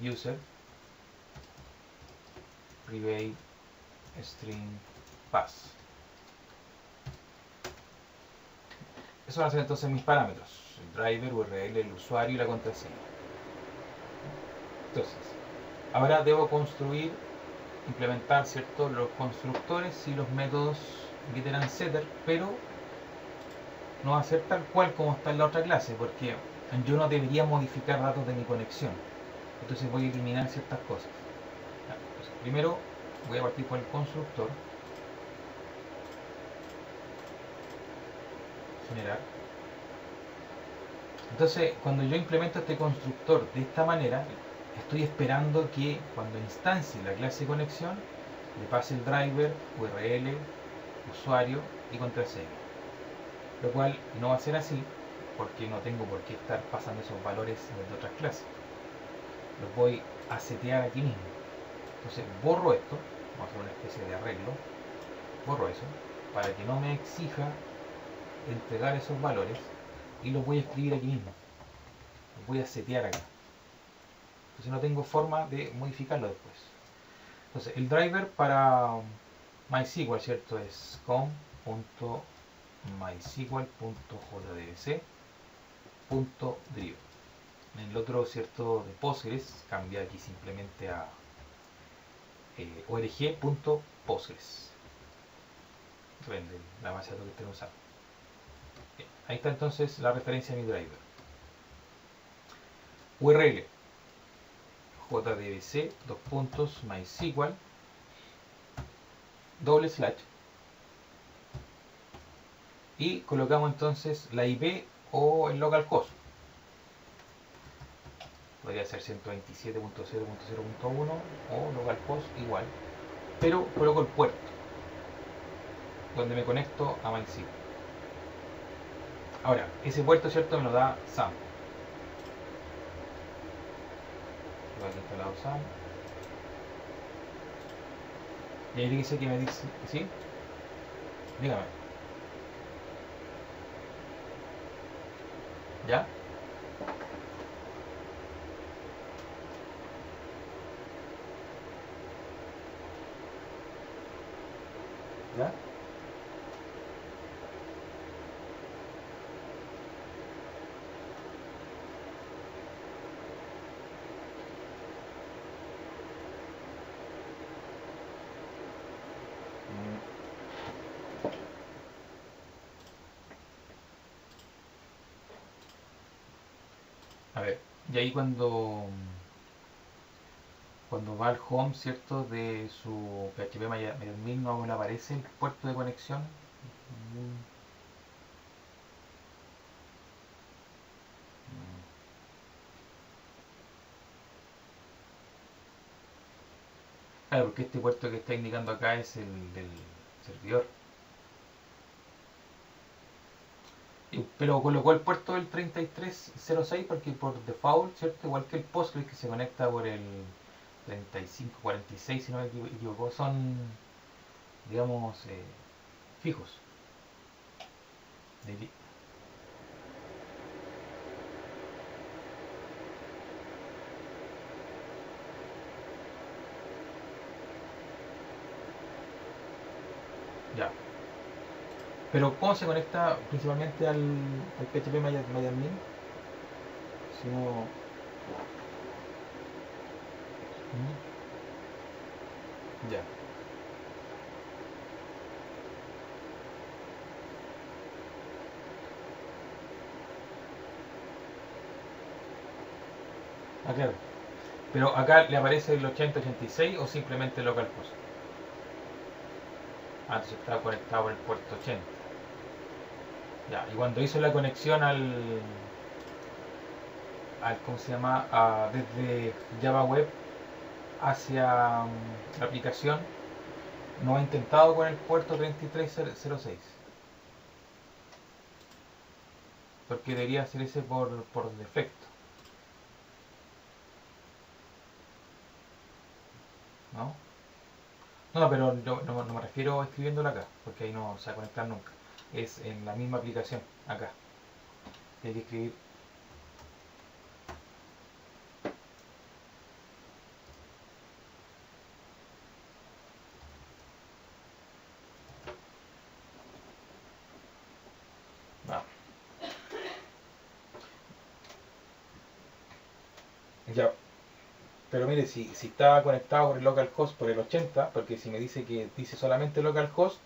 user, private string pass. Esos van a ser entonces mis parámetros: el driver, URL, el usuario y la contraseña. Entonces, ahora debo construir, implementar, ¿cierto?, los constructores y los métodos getter and setter, pero no va a ser tal cual como está en la otra clase, porque yo no debería modificar datos de mi conexión. Entonces voy a eliminar ciertas cosas. Entonces, primero voy a partir por el constructor, generar. Entonces, cuando yo implemento este constructor de esta manera, estoy esperando que cuando instancie la clase de conexión, le pase el driver, URL, usuario y contraseña. Lo cual no va a ser así, porque no tengo por qué estar pasando esos valores de otras clases. Los voy a setear aquí mismo. Entonces borro esto, vamos a hacer una especie de arreglo, borro eso, para que no me exija entregar esos valores, y los voy a escribir aquí mismo. Los voy a setear acá. Entonces no tengo forma de modificarlo después. Entonces el driver para MySQL, ¿cierto?, es com.mysql.jdbc.drive. En el otro, ¿cierto?, de Postgres, cambia aquí simplemente a org.postgres. Depende de la base de datos que estén usando. Bien, ahí está entonces la referencia a mi driver. URL jdbc mysql / y colocamos entonces la IP o el localhost. Podría ser 127.0.0.1 o localhost igual, pero coloco el puerto donde me conecto a MySQL. Ahora, ese puerto, ¿cierto?, me lo da SAM. Lo he instalado SAM. Y ahí dice que me dice, ¿sí? Dígame. ¿Ya? ¿Ya? A ver, y ahí cuando va al home, ¿cierto?, de su PHP MyAdmin, no le aparece el puerto de conexión. Claro, porque este puerto que está indicando acá es el del servidor. Pero colocó el puerto del 3306 porque por default, ¿cierto?, igual que el Postgres que se conecta por el 3546, si no me equivoco, son, digamos, fijos. Ya. Pero ¿cómo se conecta principalmente al PHP MyAdmin? Si no... Ya. Ah, claro. Pero acá le aparece el 8086 o simplemente localhost. Ah, entonces está conectado por el puerto 80. Ya, y cuando hizo la conexión ¿cómo se llama? Desde Java Web hacia la aplicación, no ha intentado con el puerto 3306, porque debería ser ese por defecto, ¿no? No, pero yo no me refiero a escribiéndolo acá, porque ahí no se va a conectar nunca. Es en la misma aplicación, acá. Hay que escribir. No. Ya, pero mire, si está conectado por el localhost por el 80, porque si me dice que dice solamente localhost,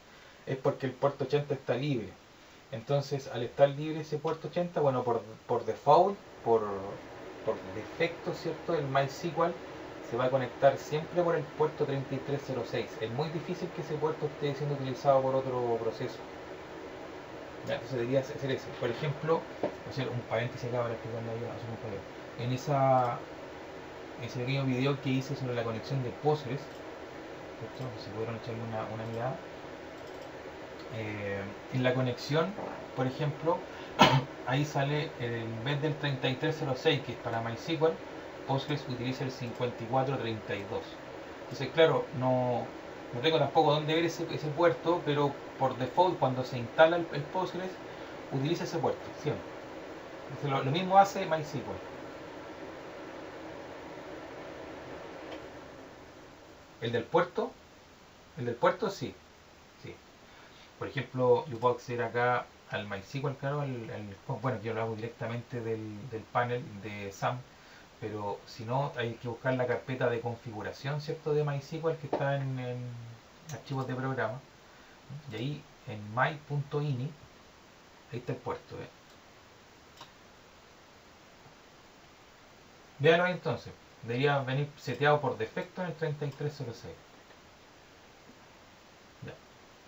es porque el puerto 80 está libre. Entonces, al estar libre ese puerto 80, bueno, por default, por, por defecto, ¿cierto? El MySQL se va a conectar siempre por el puerto 3306. Es muy difícil que ese puerto esté siendo utilizado por otro proceso. Ya, entonces debería ser ese. Por ejemplo, hacer un paréntesis acá para explicarle ahí a su compañero. En ese pequeño video que hice sobre la conexión de Postgres, ¿cierto? Si pudieron echarle una mirada, en la conexión, por ejemplo, ahí sale, en vez del 3306 que es para MySQL, Postgres utiliza el 5432. Entonces, claro, no tengo tampoco dónde ver ese puerto, pero por default, cuando se instala el Postgres, utiliza ese puerto, siempre. Entonces, lo mismo hace MySQL. El del puerto, el del puerto sí, sí. Por ejemplo, yo puedo acceder acá al MySQL, claro, bueno, yo lo hago directamente del panel de SAM, pero si no, hay que buscar la carpeta de configuración, ¿cierto?, de MySQL que está en archivos de programa, y ahí en my.ini, ahí está el puerto. Véalo ahí entonces, debería venir seteado por defecto en el 3306. Ya,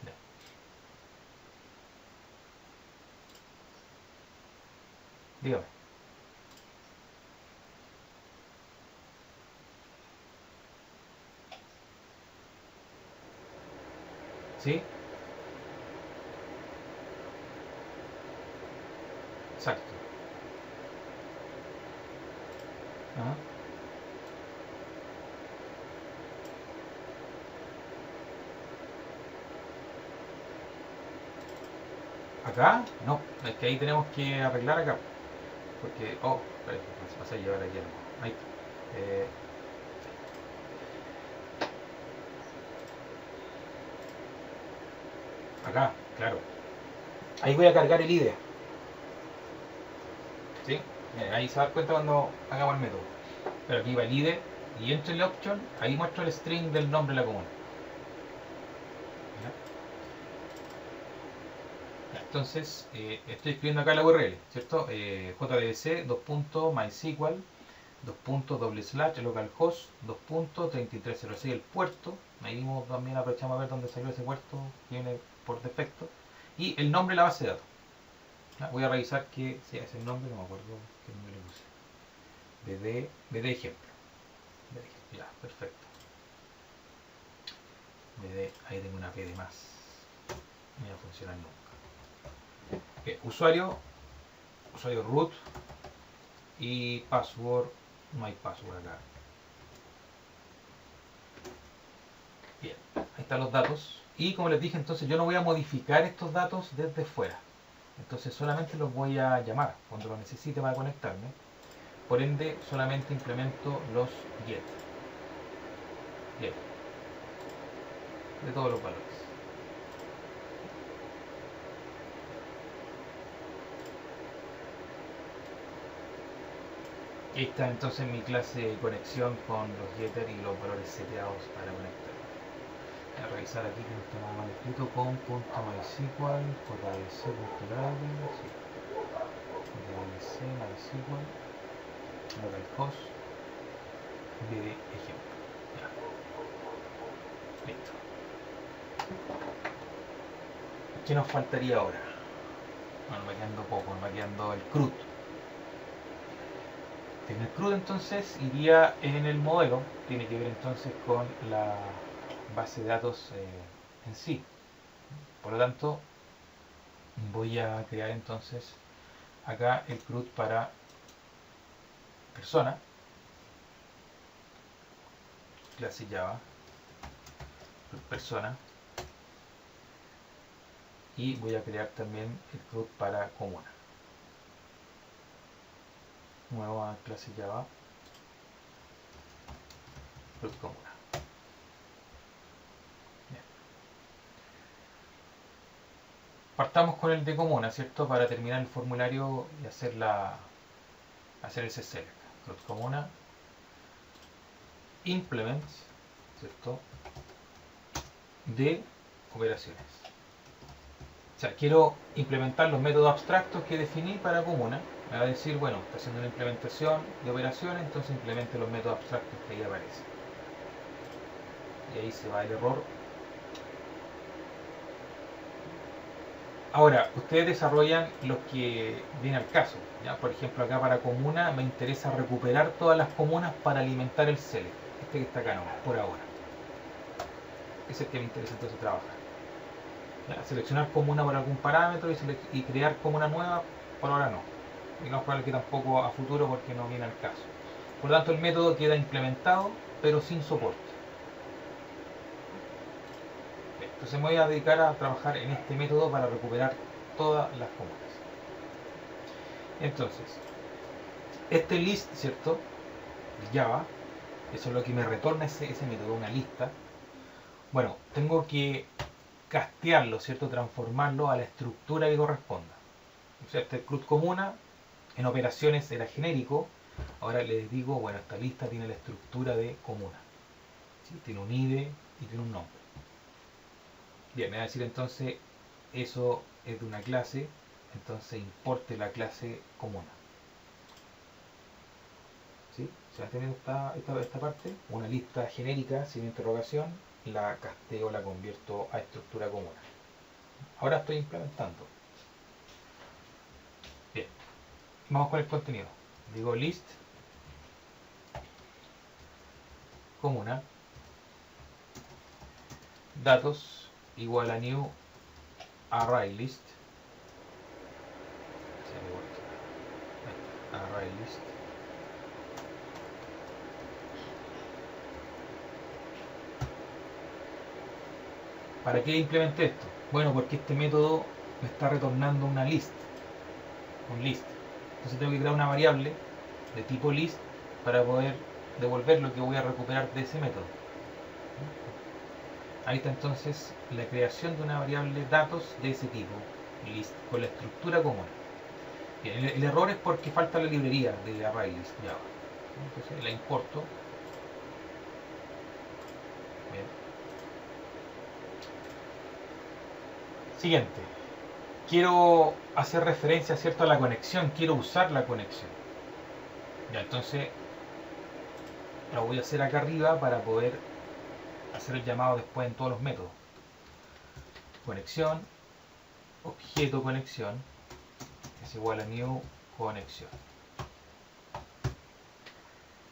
ya. Dígame. ¿Sí? Exacto. Ajá. ¿Acá? No, es que ahí tenemos que arreglar acá. Porque, oh, espera, se pasa a llevar aquí algo. Ahí está. Acá, claro. Ahí voy a cargar el IDE. ¿Sí? Ahí se va a dar cuenta cuando hagamos el método. Pero aquí va el IDE y entre el option, ahí muestro el string del nombre de la comuna. ¿Ya? Entonces, estoy escribiendo acá la URL, ¿cierto? JDBC, mysql, localhost, 3306 el puerto. Ahí mismo también aprovechamos a ver dónde salió ese puerto que viene por defecto. Y el nombre de la base de datos. ¿Ya? Voy a revisar que si es el nombre, no me acuerdo qué nombre le puse. BD ejemplo. Ya, perfecto. Ahí tengo una P de más. No va a funcionar nunca. Usuario root y password, no hay password acá. Bien, ahí están los datos. Y como les dije, entonces yo no voy a modificar estos datos desde fuera. Entonces solamente los voy a llamar cuando lo necesite para conectarme. Por ende, solamente implemento los get. Get. De todos los valores. Ahí está entonces mi clase de conexión con los getters y los valores seteados para conectar. Voy a revisar aquí que no está nada mal escrito con .mysql, jdbc.library, sí. jdbc, mysql, localhost, bd ejemplo. Ya. Listo. ¿Qué nos faltaría ahora? Bueno, me quedando poco, me quedando el CRUD. En el CRUD entonces iría en el modelo, tiene que ver entonces con base de datos en sí. Por lo tanto, voy a crear entonces acá el CRUD para persona, clase Java, CRUD persona, y voy a crear también el CRUD para comuna. Nueva clase Java, CRUD comuna. Bien. Partamos con el de comuna, ¿cierto? Para terminar el formulario y hacer ese select. CRUD comuna, implements, ¿cierto? De operaciones. O sea, quiero implementar los métodos abstractos que definí para comuna. Me va a decir, bueno, está haciendo una implementación de operaciones, entonces implemente los métodos abstractos que ahí aparecen. Y ahí se va el error. Ahora, ustedes desarrollan los que viene al caso. ¿Ya? Por ejemplo, acá para comuna me interesa recuperar todas las comunas para alimentar el select. Este que está acá no, por ahora. Ese es el que me interesa entonces trabajar. ¿Ya? Seleccionar comuna por algún parámetro y crear comuna nueva, por ahora no. Y no es probable que tampoco a futuro porque no viene al caso. Por lo tanto, el método queda implementado, pero sin soporte. Entonces me voy a dedicar a trabajar en este método para recuperar todas las comunas. Entonces, este list, ¿cierto? De Java, eso es lo que me retorna ese método, una lista. Bueno, tengo que castearlo, ¿cierto? Transformarlo a la estructura que corresponda. O sea, este CRUD comuna en operaciones era genérico. Ahora les digo, bueno, esta lista tiene la estructura de comuna. ¿Sí? Tiene un ID y tiene un nombre. Bien, me va a decir entonces, eso es de una clase, entonces importe la clase comuna. ¿Sí? ¿Se va a tener esta parte? Una lista genérica sin interrogación, la casteo, la convierto a estructura comuna. Ahora estoy implementando. Bien, vamos con el contenido. Digo list comuna, datos igual a new array list, array list. ¿Para qué implementé esto? Bueno, porque este método me está retornando una list, un list. Entonces tengo que crear una variable de tipo list para poder devolver lo que voy a recuperar de ese método. Ahí está entonces la creación de una variable datos de ese tipo, list, con la estructura común. Bien, el error es porque falta la librería de ArrayList Java. Entonces la importo. Bien. Siguiente. Quiero hacer referencia, ¿cierto?, a la conexión. Quiero usar la conexión. Ya, entonces lo voy a hacer acá arriba para poder hacer el llamado después en todos los métodos. Conexión, objeto conexión, es igual a new conexión.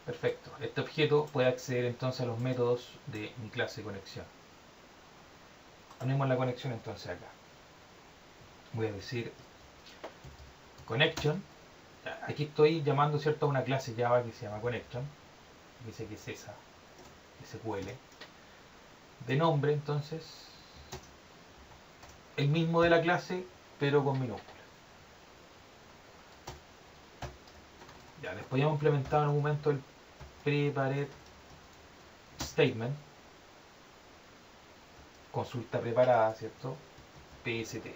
Perfecto. Este objeto puede acceder entonces a los métodos de mi clase conexión. Ponemos la conexión entonces acá. Voy a decir connection. Aquí estoy llamando, ¿cierto?, a una clase Java que se llama connection. Dice que es esa, SQL. De nombre, entonces, el mismo de la clase, pero con minúsculas. Ya, después ya hemos implementado en un momento el prepared statement, consulta preparada, ¿cierto? PST.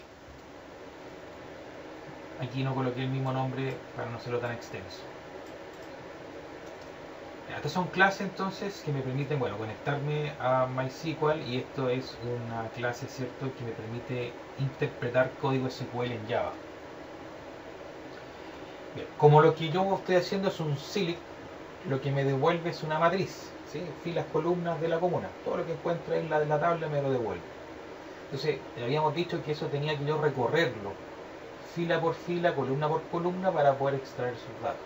Aquí no coloqué el mismo nombre para no hacerlo tan extenso. Ya, estas son clases entonces que me permiten, bueno, conectarme a MySQL, y esto es una clase, ¿cierto?, que me permite interpretar código SQL en Java. Bien, como lo que yo estoy haciendo es un select, lo que me devuelve es una matriz, ¿sí? Filas, columnas de la comuna. Todo lo que encuentre en la tabla me lo devuelve. Entonces, habíamos dicho que eso tenía que yo recorrerlo, fila por fila, columna por columna, para poder extraer sus datos.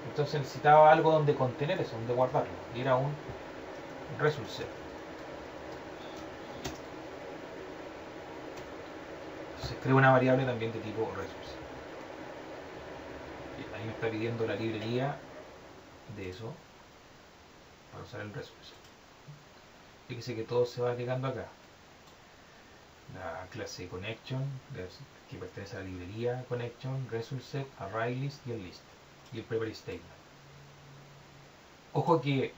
Entonces necesitaba algo donde contener eso, donde guardarlo, y era un result set. Entonces creo una variable también de tipo resource. Bien, ahí me está pidiendo la librería de eso para usar el resource. Fíjese que todo se va agregando acá. La clase connection, que pertenece a la librería connection, resource set, array list y el list. Y el prepare statement. Ojo que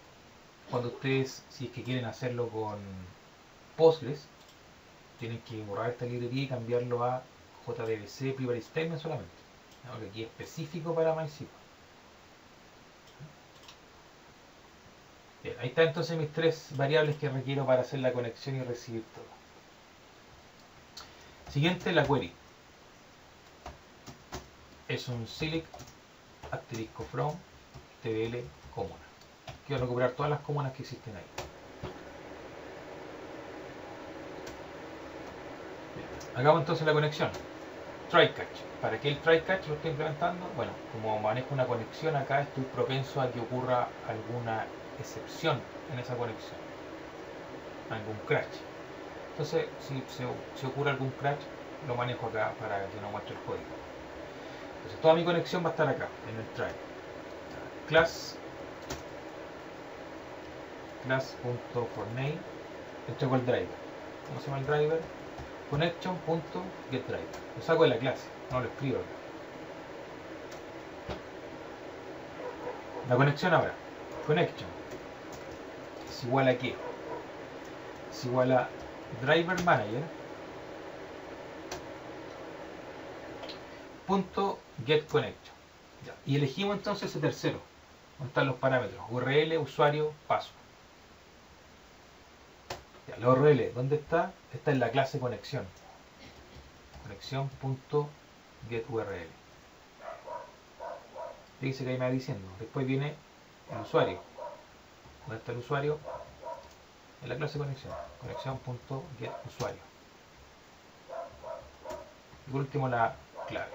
cuando ustedes, si es que quieren hacerlo con Postgres, tienen que borrar esta librería y cambiarlo a JDBC prepare statement solamente. ¿No? Que aquí es específico para MySQL. Bien, ahí están entonces mis tres variables que requiero para hacer la conexión y recibir todo. Siguiente, la query. Es un select asterisco from tbl comuna. Quiero recuperar todas las comunas que existen ahí. Bien. Hagamos entonces la conexión. Try catch. ¿Para qué el try catch lo estoy implementando? Bueno, como manejo una conexión acá, estoy propenso a que ocurra alguna excepción en esa conexión, algún crash. Entonces, si ocurre algún crash, lo manejo acá para que no muestre el código. Entonces, toda mi conexión va a estar acá, en el try. Class.forName, entrego el driver. ¿Cómo se llama el driver? Connection.getDriver. Lo saco de la clase, no lo escribo acá. La conexión ahora. Connection es igual a qué? Es igual a driver manager punto get connection. Ya. Y elegimos entonces ese tercero, donde están los parámetros URL, usuario, password. Ya, la URL, ¿dónde está? Está en la clase conexión. Conexión.getURL. Fíjense que ahí me va diciendo. Después viene el usuario. ¿Dónde está el usuario? En la clase conexión. Conexión.getUsuario. Y por último la clave.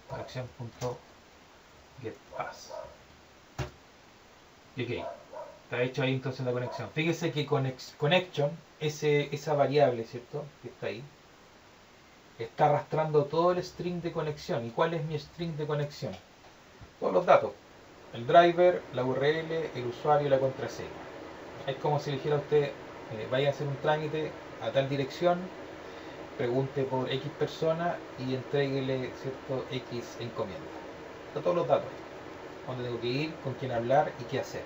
Conexión.getPass. Y ok. Está hecho ahí entonces la conexión. Fíjese que connection, esa variable, ¿cierto? Que está ahí, está arrastrando todo el string de conexión. ¿Y cuál es mi string de conexión? Todos los datos. El driver, la URL, el usuario y la contraseña. Es como si le dijera a usted, vaya a hacer un trámite a tal dirección, pregunte por X persona y entréguele, ¿cierto?, X encomienda. Está todos los datos. Dónde tengo que ir, con quién hablar y qué hacer.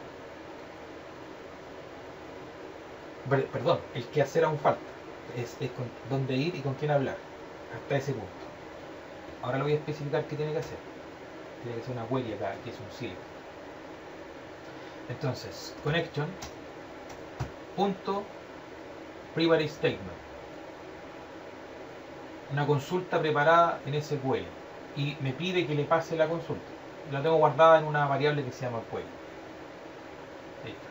Perdón, el qué hacer aún falta. Es con dónde ir y con quién hablar. Hasta ese punto. Ahora le voy a especificar qué tiene que hacer. Tiene que hacer una query acá, que es un select. Entonces, connection punto prepare statement. Una consulta preparada en SQL. Y me pide que le pase la consulta. La tengo guardada en una variable que se llama query. Ahí está.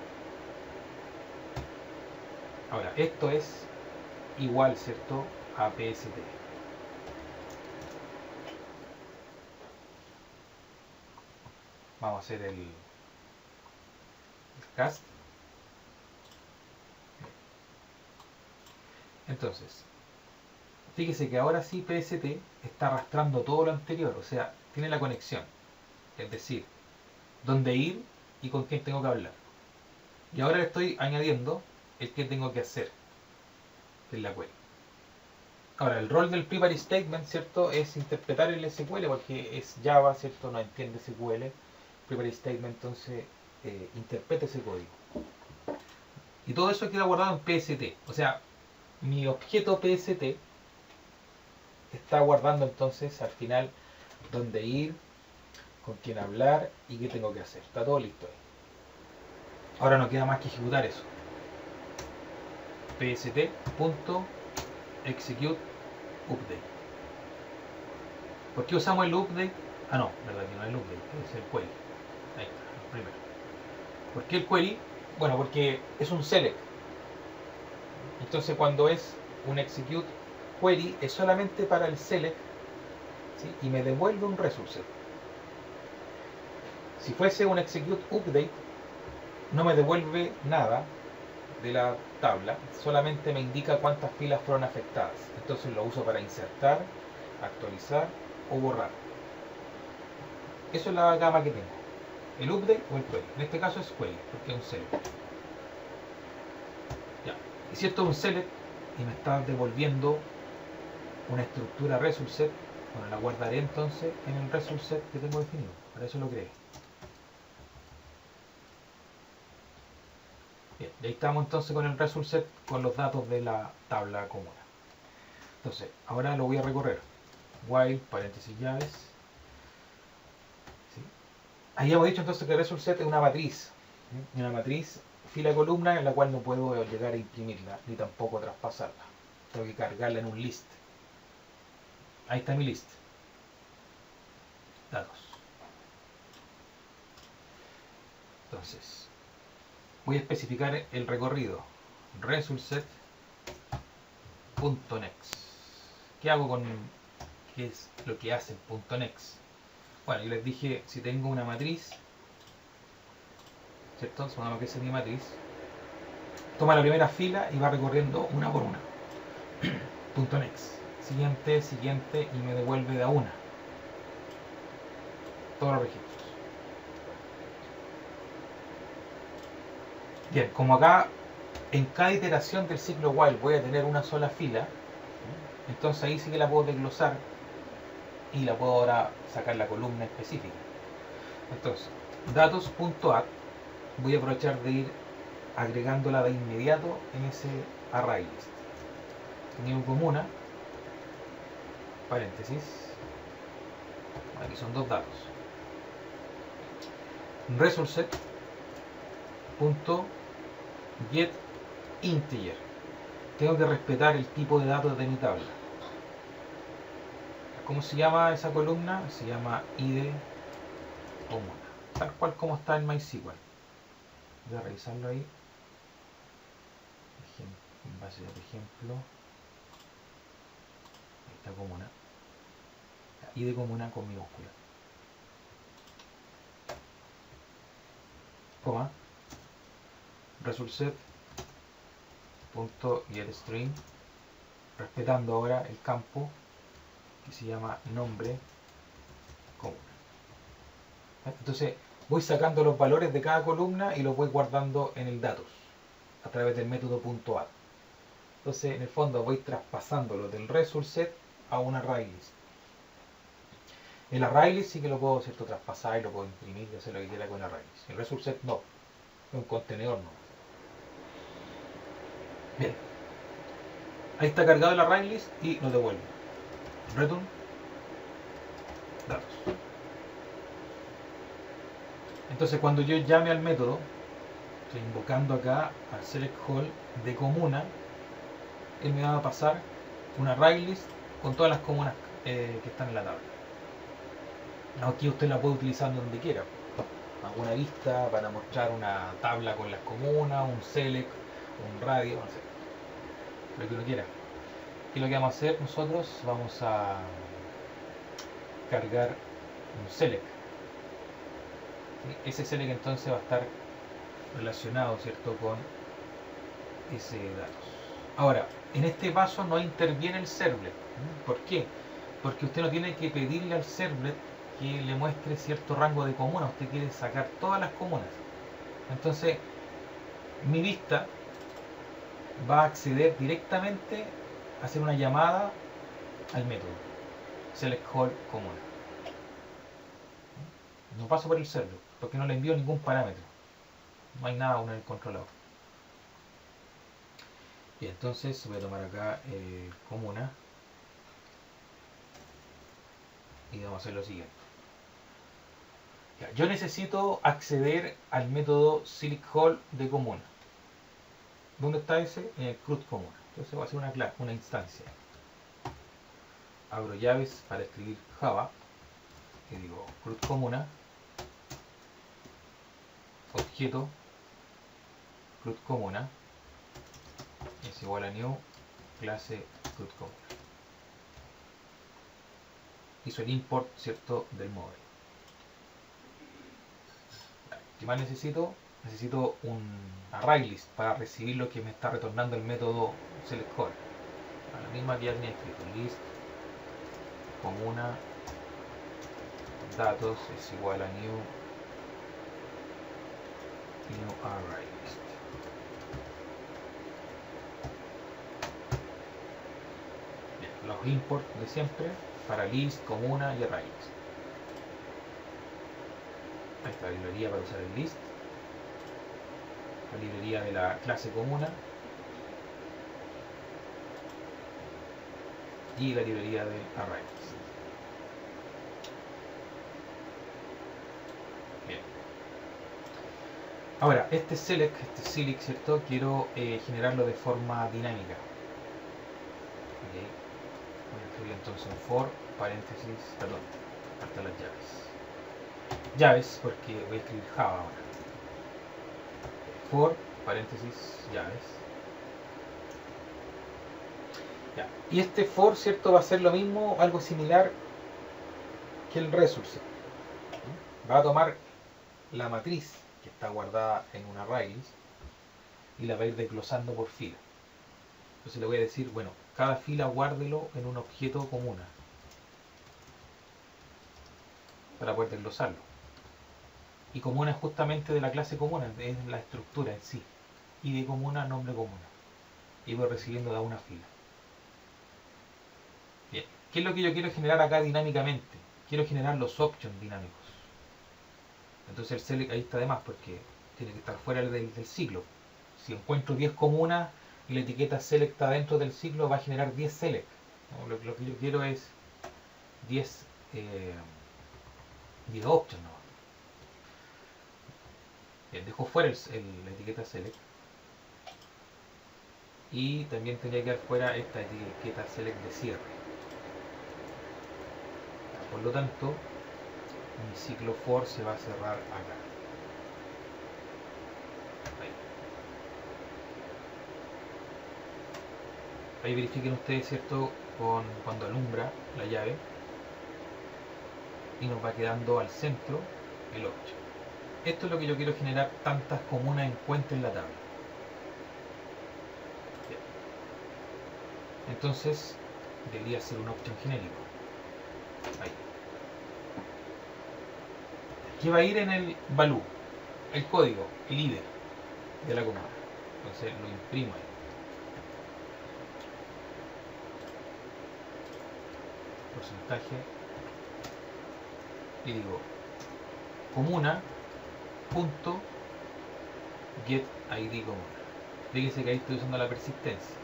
Ahora, esto es igual, ¿cierto?, a PST. Vamos a hacer el cast. Entonces, fíjese que ahora sí PST está arrastrando todo lo anterior, o sea, tiene la conexión, es decir, dónde ir y con quién tengo que hablar. Y ahora le estoy añadiendo el que tengo que hacer, que es la query. Ahora, el rol del prepare statement, ¿cierto?, es interpretar el SQL, porque es Java, ¿cierto?, no entiende SQL. Prepare statement, entonces, interpreta ese código. Y todo eso queda guardado en PST. O sea, mi objeto PST está guardando entonces al final dónde ir, con quién hablar y qué tengo que hacer. Está todo listo ahí. Ahora no queda más que ejecutar eso. pst.execute update. ¿Por qué usamos el update? Ah, no, verdad que no es el update, es el query. Ahí está, el primero. ¿Por qué el query? Bueno, porque es un select. Entonces cuando es un execute query es solamente para el select, ¿sí?, y me devuelve un resource. Si fuese un execute update no me devuelve nada, de la tabla solamente me indica cuántas filas fueron afectadas. Entonces lo uso para insertar, actualizar o borrar. Eso es la gama que tengo. El update o el query. En este caso es query, porque es un select. Ya. Y si esto es un select y me está devolviendo una estructura result set, bueno, la guardaré entonces en el result set que tengo definido. Para eso lo creé. Bien, y ahí estamos entonces con el result set con los datos de la tabla común. Entonces, ahora lo voy a recorrer. While, paréntesis, llaves. ¿Sí? Ahí hemos dicho entonces que el result set es una matriz. ¿Sí? Una matriz fila-columna en la cual no puedo llegar a imprimirla, ni tampoco traspasarla. Tengo que cargarla en un list. Ahí está mi list. Datos. Entonces, voy a especificar el recorrido. ResultSet.next. ¿Qué hago con qué es lo que hace el .next? Bueno, yo les dije, si tengo una matriz, ¿cierto? Supongamos que esa es mi matriz. Toma la primera fila y va recorriendo una por una. .next. Siguiente, siguiente y me devuelve de a una. Todos los registros. Bien, como acá en cada iteración del ciclo while voy a tener una sola fila, entonces ahí sí que la puedo desglosar y la puedo ahora sacar la columna específica. Entonces, datos.add voy a aprovechar de ir agregándola de inmediato en ese array list. New comuna, paréntesis, aquí son dos datos. resultSet.get integer. Tengo que respetar el tipo de datos de mi tabla. ¿Cómo se llama esa columna? Se llama id comuna, tal cual como está en MySQL. Voy a revisarlo ahí en base de ejemplo. Ahí está comuna, id comuna con minúscula, coma, resultSet.getString, respetando ahora el campo que se llama nombre comuna. Entonces voy sacando los valores de cada columna y los voy guardando en el datos a través del método .add. Entonces en el fondo voy traspasándolo del result set a un array list. El array list sí que lo puedo, ¿cierto?, traspasar y lo puedo imprimir y hacer lo que quiera con el array list. El result set no, es un contenedor no. Bien, ahí está cargado el array list y lo devuelvo. Return datos. Entonces cuando yo llame al método, estoy invocando acá al select all de comuna, él me va a pasar una array list con todas las comunas que están en la tabla. Aquí usted la puede utilizar donde quiera, alguna vista para mostrar una tabla con las comunas, un select, un radio, no sé, lo que uno quiera. Y lo que vamos a hacer nosotros, vamos a cargar un select. Ese select entonces va a estar relacionado, ¿cierto?, con ese datos. Ahora, en este paso no interviene el servlet. ¿Por qué? Porque usted no tiene que pedirle al servlet que le muestre cierto rango de comunas. Usted quiere sacar todas las comunas. Entonces, mi vista va a acceder directamente a hacer una llamada al método select all comuna. No paso por el servlet porque no le envío ningún parámetro. No hay nada en el controlador. Y entonces voy a tomar acá comuna y vamos a hacer lo siguiente. Yo necesito acceder al método select all de comuna. ¿Dónde está ese? En el CRUD comuna. Entonces voy a hacer una instancia. Abro llaves para escribir Java y digo CRUD comuna, objeto CRUD comuna es igual a new clase CRUD comuna. Hizo el import, ¿cierto?, del módulo. ¿Qué más necesito? necesito un array list para recibir lo que me está retornando el método select call. La misma que ya tenía escrito, list comuna datos es igual a new array list. Bien, los import de siempre para list, comuna y array list. Ahí está la librería para usar el list, la librería de la clase comuna y la librería de array list. Bien. Ahora, este select, ¿cierto? Quiero generarlo de forma dinámica. Okay. Voy a escribir entonces un for, paréntesis, perdón, faltan las llaves, porque voy a escribir Java ahora. For, paréntesis, llaves. Ya. Y este for, ¿cierto? Va a ser lo mismo, algo similar que el resource. Va a tomar la matriz que está guardada en una array list y la va a ir desglosando por fila. Entonces le voy a decir, bueno, cada fila guárdelo en un objeto comuna para poder desglosarlo. Y comuna es justamente de la clase comuna, es la estructura en sí. Y de comuna, nombre comuna. Y voy recibiendo de una fila. Bien, ¿qué es lo que yo quiero generar acá dinámicamente? Quiero generar los options dinámicos. Entonces el select ahí está de más porque tiene que estar fuera del ciclo. Si encuentro 10 comunas y la etiqueta select está dentro del ciclo, va a generar 10 select. ¿No? Lo que yo quiero es 10 options. ¿No? Bien, dejo fuera la etiqueta select. Y también tendría que quedar fuera esta etiqueta select de cierre. Por lo tanto, mi ciclo for se va a cerrar acá. Ahí verifiquen ustedes, ¿cierto? Cuando alumbra la llave y nos va quedando al centro el 8. Esto es lo que yo quiero generar, tantas comunas encuentre en la tabla. Bien. Entonces debería ser un option genérico. Ahí. Que va a ir en el value, el código, el ID de la comuna. Entonces lo imprimo ahí. Porcentaje y digo comuna punto get id comuna. Fíjense que ahí estoy usando la persistencia,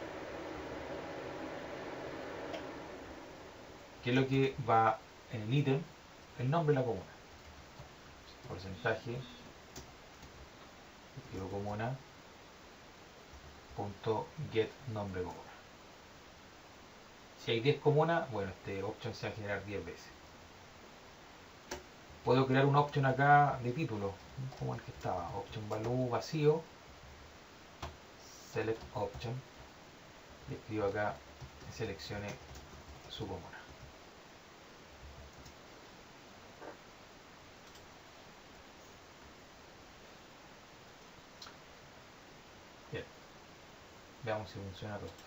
que es lo que va en el ítem, el nombre de la comuna. Porcentaje, escribo comuna punto get nombre comuna. Si hay 10 comunas, bueno, este option se va a generar 10 veces. Puedo crear una option acá de título, como el que estaba, option value vacío, select option, y escribo acá, seleccione su comuna. Bien, veamos si funciona todo esto.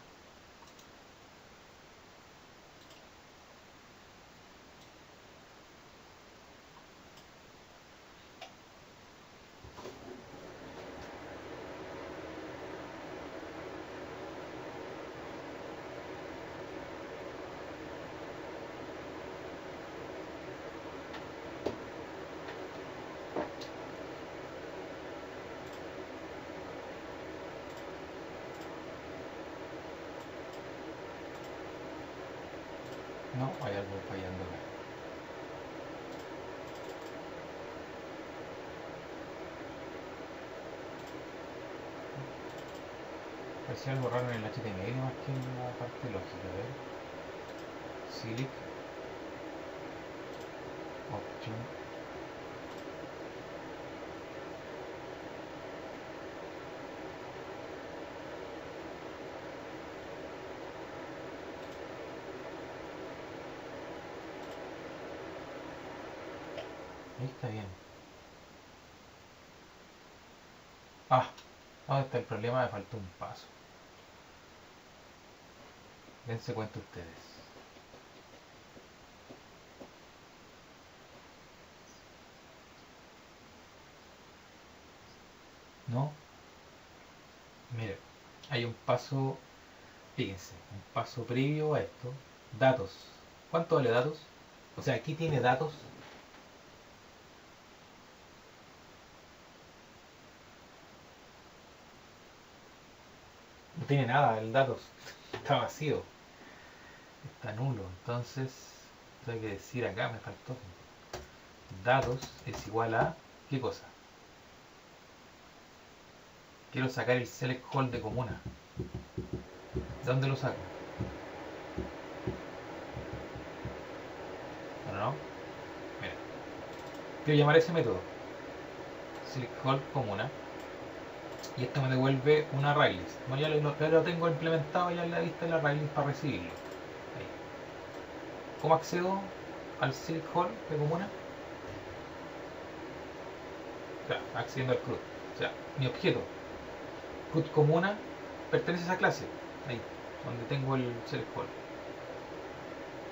No, hay algo fallando acá. Parece algo raro en el HTML más que en la parte lógica. A ver. Select option. Ahí está bien. Ah, ¿dónde está el problema? Me faltó un paso. Dense cuenta ustedes. ¿No? Mire, hay un paso, fíjense, un paso previo a esto. Datos. ¿Cuánto vale datos? O sea, aquí tiene datos. No tiene nada el datos. Está vacío. Está nulo. Entonces, tengo que decir acá, me faltó. Datos es igual a... ¿Qué cosa? Quiero sacar el select hold de comuna. ¿De dónde lo saco? No. Mira. Quiero llamar a ese método. Select hold comuna. Y esto me devuelve una array list. No, ya lo tengo implementado ya en la lista de la array list para recibirlo. Ahí. ¿Cómo accedo al select hold de comuna? O sea, accediendo al CRUD. O sea, mi objeto CRUD comuna pertenece a esa clase. Ahí, donde tengo el select hold.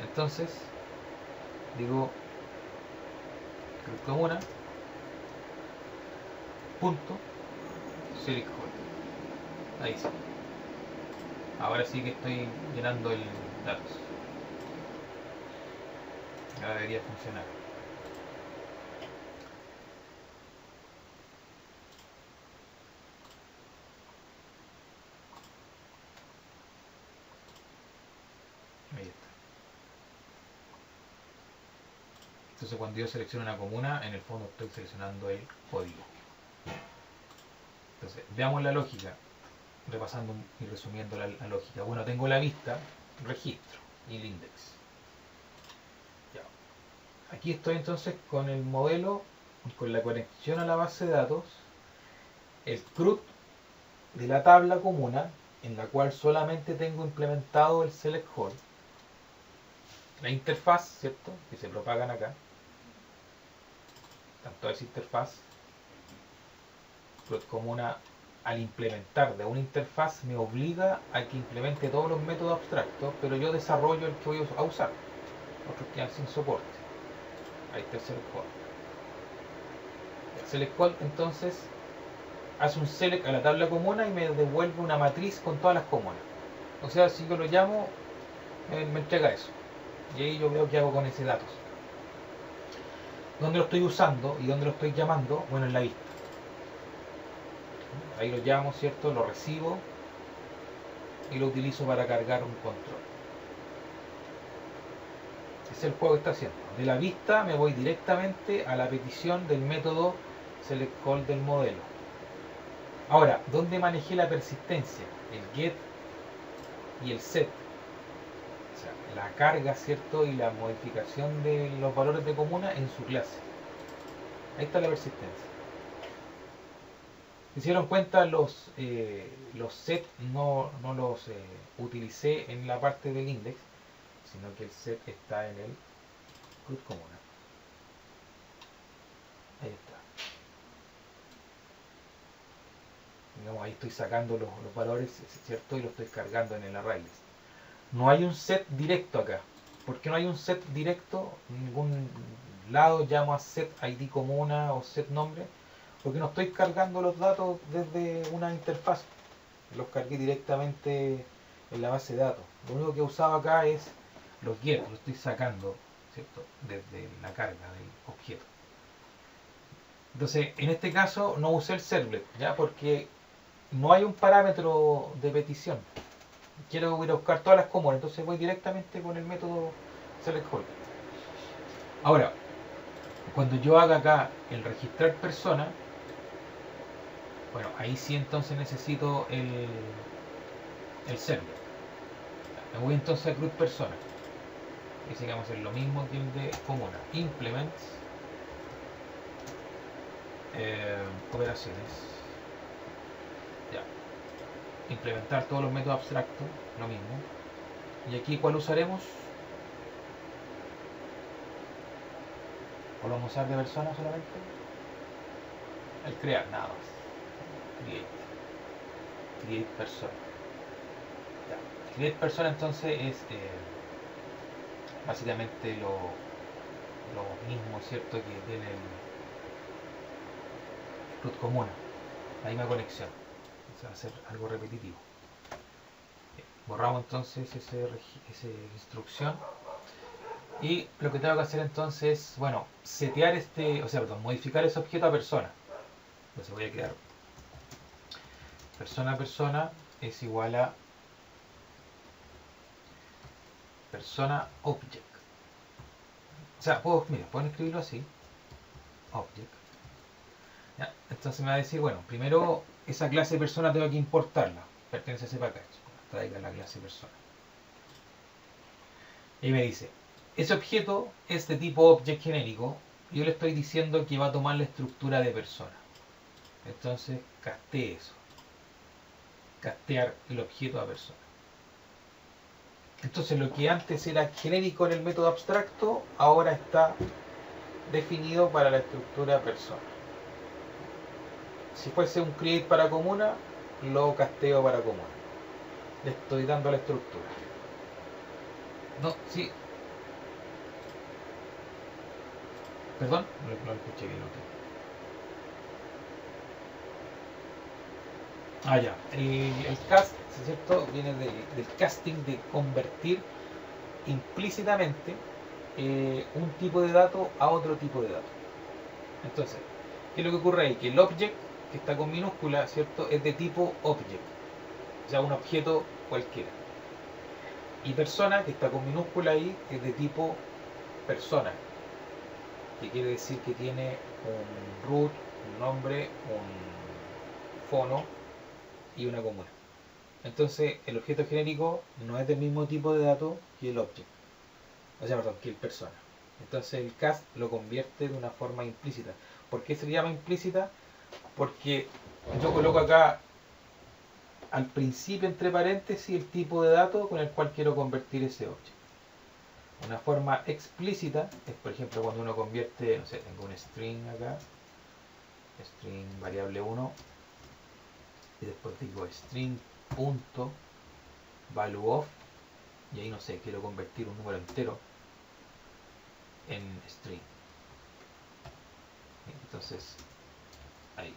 Entonces, digo CRUD comuna punto select hold. Ahí sí. Ahora sí que estoy llenando el datos. Ahora debería funcionar. Ahí está. Entonces cuando yo selecciono una comuna, en el fondo estoy seleccionando el código. Entonces, veamos la lógica, repasando y resumiendo la lógica. Bueno, tengo la vista, registro y el index. Ya. Aquí estoy entonces con el modelo, con la conexión a la base de datos, el CRUD de la tabla comuna, en la cual solamente tengo implementado el select hold, la interfaz, ¿cierto? Que se propagan acá, tanto esa interfaz, CRUD comuna, al implementar de una interfaz me obliga a que implemente todos los métodos abstractos, pero yo desarrollo el que voy a usar. Otros quedan sin soporte. Ahí está el select call. El select call entonces hace un select a la tabla comuna y me devuelve una matriz con todas las comunas. O sea, si yo lo llamo, me entrega eso. Y ahí yo veo qué hago con ese datos. ¿Dónde lo estoy usando y dónde lo estoy llamando? Bueno, en la vista. Ahí lo llamo, ¿cierto? Lo recibo y lo utilizo para cargar un control. Ese es el juego que está haciendo. De la vista me voy directamente a la petición del método select call del modelo. Ahora, ¿dónde manejé la persistencia? El get y el set. O sea, la carga, ¿cierto? Y la modificación de los valores de comuna en su clase. Ahí está la persistencia. Si se dieron cuenta, los set no los utilicé en la parte del index, sino que el set está en el CRUD comuna. Ahí está. Digamos, ahí estoy sacando los valores, ¿cierto? Y los estoy cargando en el array list. No hay un set directo acá. ¿Por qué no hay un set directo? En ningún lado llamo a set ID comuna o set nombre. Porque no estoy cargando los datos desde una interfaz. Los cargué directamente en la base de datos. Lo único que he usado acá es los get, los estoy sacando, ¿cierto? Desde la carga del objeto. Entonces, en este caso no usé el servlet, ¿ya? Porque no hay un parámetro de petición. Quiero ir a buscar todas las comunas, entonces voy directamente con el método select hold. Ahora, cuando yo haga acá el registrar persona, bueno, ahí sí entonces necesito el servlet. Me voy entonces a CRUD persona. Y sigamos en lo mismo que el de comuna. Implements, operaciones. Ya. Implementar todos los métodos abstractos, lo mismo. Y aquí, ¿cuál usaremos? ¿O lo vamos a usar de persona solamente? El crear, nada más. create persona. Ya. Create persona entonces es básicamente lo mismo, ¿cierto? Que tiene el root comuna, la misma conexión. Se va a hacer algo repetitivo. Borramos entonces esa instrucción. Y lo que tengo que hacer entonces es, bueno, setear modificar ese objeto a persona. Entonces voy a crear persona es igual a persona object. O sea, pueden escribirlo así, object. ¿Ya? Entonces me va a decir, bueno, primero esa clase persona tengo que importarla, pertenece a ese package, traiga la clase persona. Y me dice, ese objeto es de tipo object genérico, yo le estoy diciendo que va a tomar la estructura de persona. Entonces castee eso, castear el objeto a persona. Entonces lo que antes era genérico en el método abstracto, ahora está definido para la estructura persona. Si fuese un create para comuna, lo casteo para comuna. Le estoy dando la estructura. No, sí. Perdón, no escuché bien. Ya. El cast, ¿cierto? Viene del casting, de convertir implícitamente un tipo de dato a otro tipo de dato. Entonces, ¿qué es lo que ocurre ahí? Que el object, que está con minúscula, ¿cierto? Es de tipo object, o sea, un objeto cualquiera. Y persona, que está con minúscula ahí, es de tipo persona, que quiere decir que tiene un root, un nombre, un fono y una comuna. Entonces, el objeto genérico no es del mismo tipo de dato que el object, que el persona. Entonces el cast lo convierte de una forma implícita. ¿Por qué se llama implícita? Porque yo coloco acá al principio entre paréntesis el tipo de dato con el cual quiero convertir ese object. Una forma explícita es, por ejemplo, cuando uno convierte, no sé, tengo un string acá, string variable 1, y después digo string punto value of, y ahí no sé, quiero convertir un número entero en string. Entonces, ahí.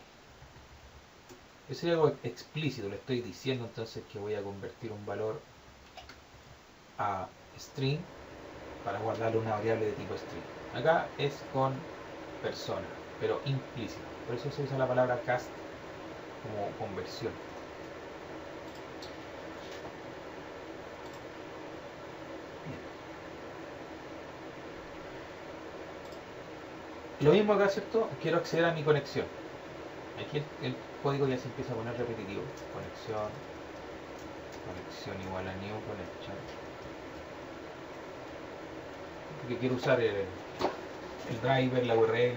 Eso sería algo explícito, le estoy diciendo entonces que voy a convertir un valor a string para guardarle una variable de tipo string. Acá es con persona, pero implícito. Por eso se usa la palabra cast como conversión. Bien. Lo mismo acá, ¿cierto? Quiero acceder a mi conexión. Aquí el código ya se empieza a poner repetitivo. Conexión igual a new connection. Porque quiero usar el driver, la URL.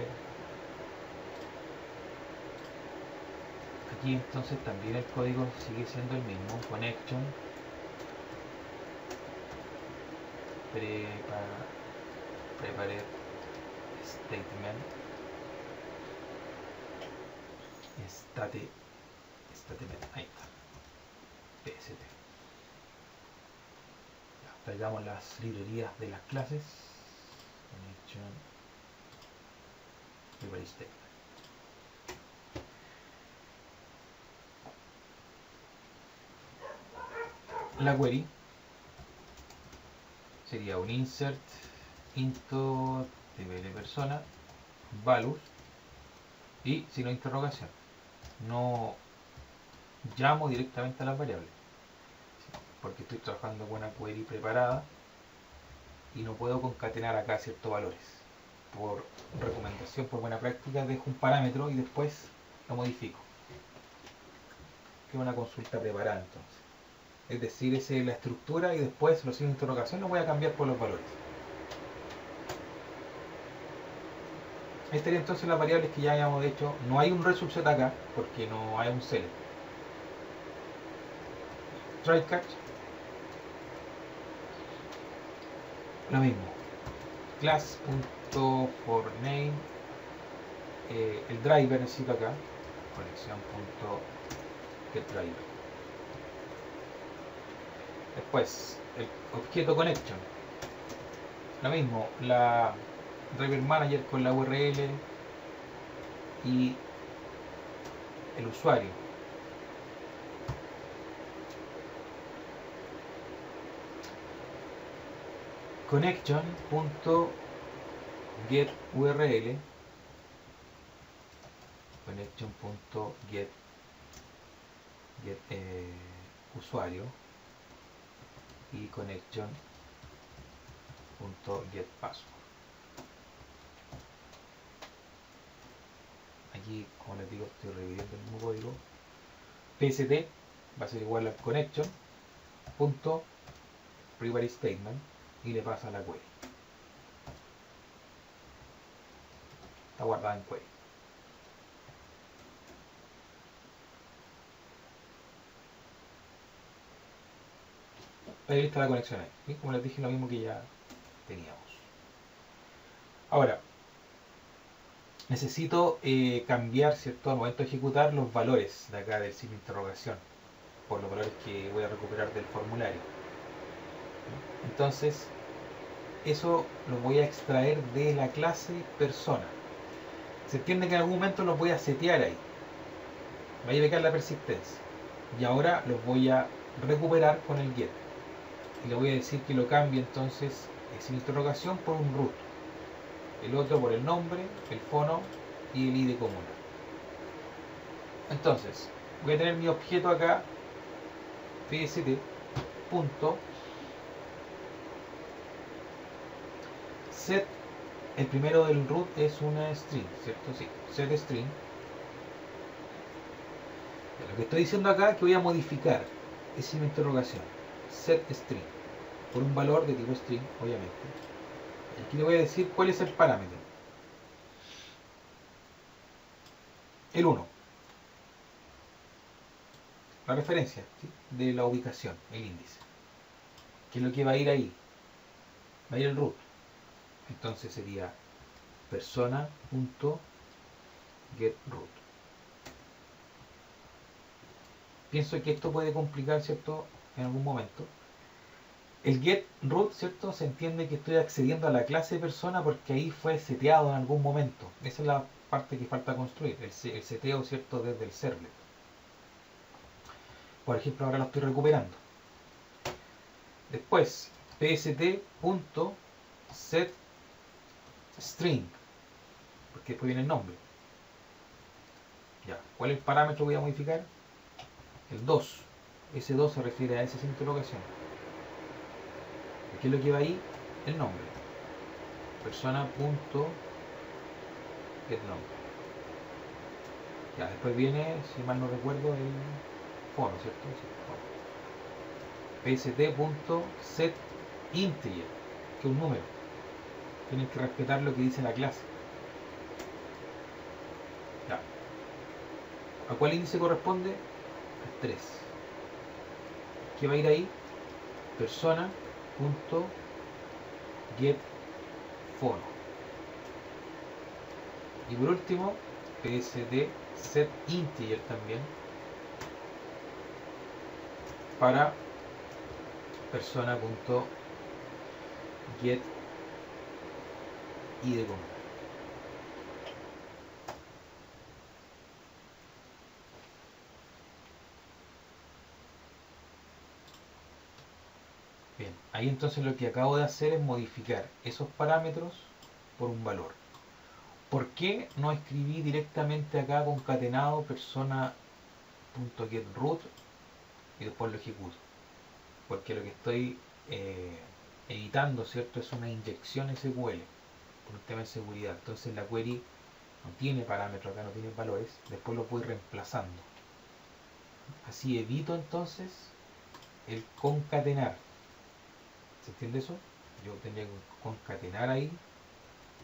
Aquí entonces también el código sigue siendo el mismo. Connection. Prepare statement. Statement. Ahí está. PST. Traigamos las librerías de las clases. Connection. Prepare statement. La query sería un insert into de persona values y signo de interrogación. No llamo directamente a las variables porque estoy trabajando con una query preparada y no puedo concatenar acá ciertos valores. Por recomendación, por buena práctica, dejo un parámetro y después lo modifico, que es una consulta preparada entonces. Es decir, esa es la estructura y después los signos de interrogación los voy a cambiar por los valores. Ahí estaría entonces las variables que ya habíamos hecho. No hay un result set acá porque no hay un select. Try catch. Lo mismo. Class.forName. El driver necesito acá. conexión.getDriver. Después, el objeto connection. Lo mismo, la driver manager con la URL y el usuario. Connection.getURL, connection.get usuario y connection.getPassword. Aquí, como les digo, estoy reviviendo el mismo código. PST va a ser igual al connection.private statement y le pasa la query. Está guardada en query. Ahí está la conexión ahí. ¿Sí? Como les dije, lo mismo que ya teníamos. Ahora, necesito cambiar, ¿cierto? Al momento de ejecutar los valores de acá del signo de interrogación por los valores que voy a recuperar del formulario. Entonces, eso lo voy a extraer de la clase persona. Se entiende que en algún momento los voy a setear ahí. Va a llegar la persistencia. Y ahora los voy a recuperar con el get. Y le voy a decir que lo cambie entonces sin interrogación por un root. El otro por el nombre, el fono y el ID común. Entonces, voy a tener mi objeto acá, pst. Set, el primero del root es una string, ¿cierto? Sí, set string. Lo que estoy diciendo acá es que voy a modificar, es sin interrogación, set string, por un valor de tipo string, obviamente. Aquí le voy a decir cuál es el parámetro. El 1. La referencia, ¿sí? De la ubicación, el índice. ¿Qué es lo que va a ir ahí? Va a ir el root. Entonces sería persona.getRoot. Pienso que esto puede complicar, ¿cierto? En algún momento. El getRoot, ¿cierto? Se entiende que estoy accediendo a la clase persona porque ahí fue seteado en algún momento. Esa es la parte que falta construir, el seteo, ¿cierto? Desde el servlet. Por ejemplo, ahora lo estoy recuperando. Después, pst.setString, porque después viene el nombre. Ya, ¿cuál es el parámetro que voy a modificar? El 2. Ese 2 se refiere a esa interrogación. ¿Qué es lo que va ahí? El nombre. Persona.getNombre. Ya, después viene, si mal no recuerdo, el fono, ¿cierto? Sí, pst.setInteger, que es un número. Tienen que respetar lo que dice la clase. Ya. ¿A cuál índice corresponde? Al 3. ¿Qué va a ir ahí? Persona.getFono. Y por último, pst.setInteger también para persona.getID común. Bien, ahí entonces lo que acabo de hacer es modificar esos parámetros por un valor. ¿Por qué no escribí directamente acá concatenado persona.getRoot y después lo ejecuto? Porque lo que estoy evitando, ¿cierto? Es una inyección SQL por un tema de seguridad. Entonces la query no tiene parámetros acá, no tiene valores, después lo voy reemplazando. Así evito entonces el concatenar. ¿Se entiende eso? Yo tendría que concatenar ahí,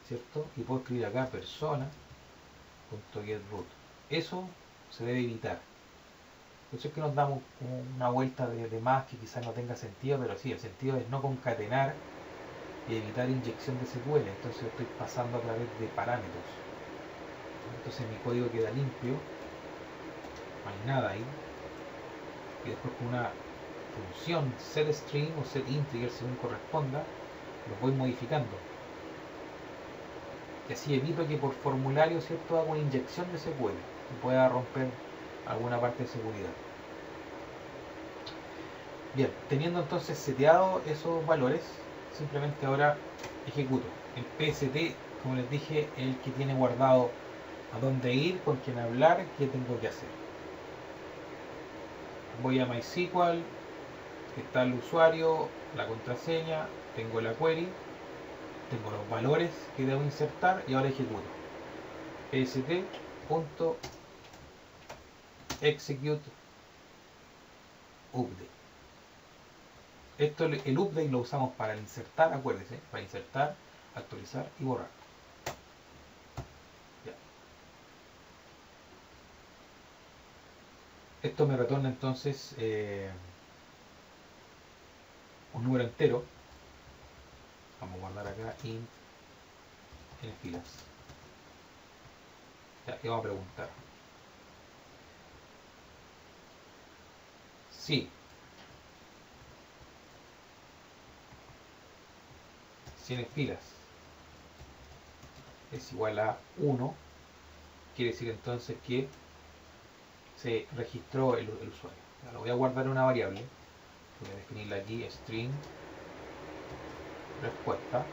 ¿cierto? Y puedo escribir acá persona.getRoot. Eso se debe evitar. Por eso es que nos damos una vuelta de más que quizás no tenga sentido, pero sí, el sentido es no concatenar y evitar inyección de SQL. Entonces estoy pasando a través de parámetros. Entonces mi código queda limpio no hay nada ahí, y después con una función setString o setInteger según corresponda, los voy modificando. Y así evito que por formulario, ¿cierto?, haga una inyección de SQL y pueda romper alguna parte de seguridad. Bien, teniendo entonces seteado esos valores, simplemente ahora ejecuto. El PST, como les dije, es el que tiene guardado a dónde ir, con quién hablar, qué tengo que hacer. Voy a MySQL, está el usuario, la contraseña, tengo la query, tengo los valores que debo insertar y ahora ejecuto. pst.execute update. Esto, el update lo usamos para insertar, acuérdense, para insertar, actualizar y borrar. Ya. Esto me retorna entonces un número entero. Vamos a guardar acá int en filas. Ya, y vamos a preguntar. Si 100 filas es igual a 1, quiere decir entonces que se registró el usuario. Ya, lo voy a guardar en una variable. Voy a definirla aquí, string respuesta.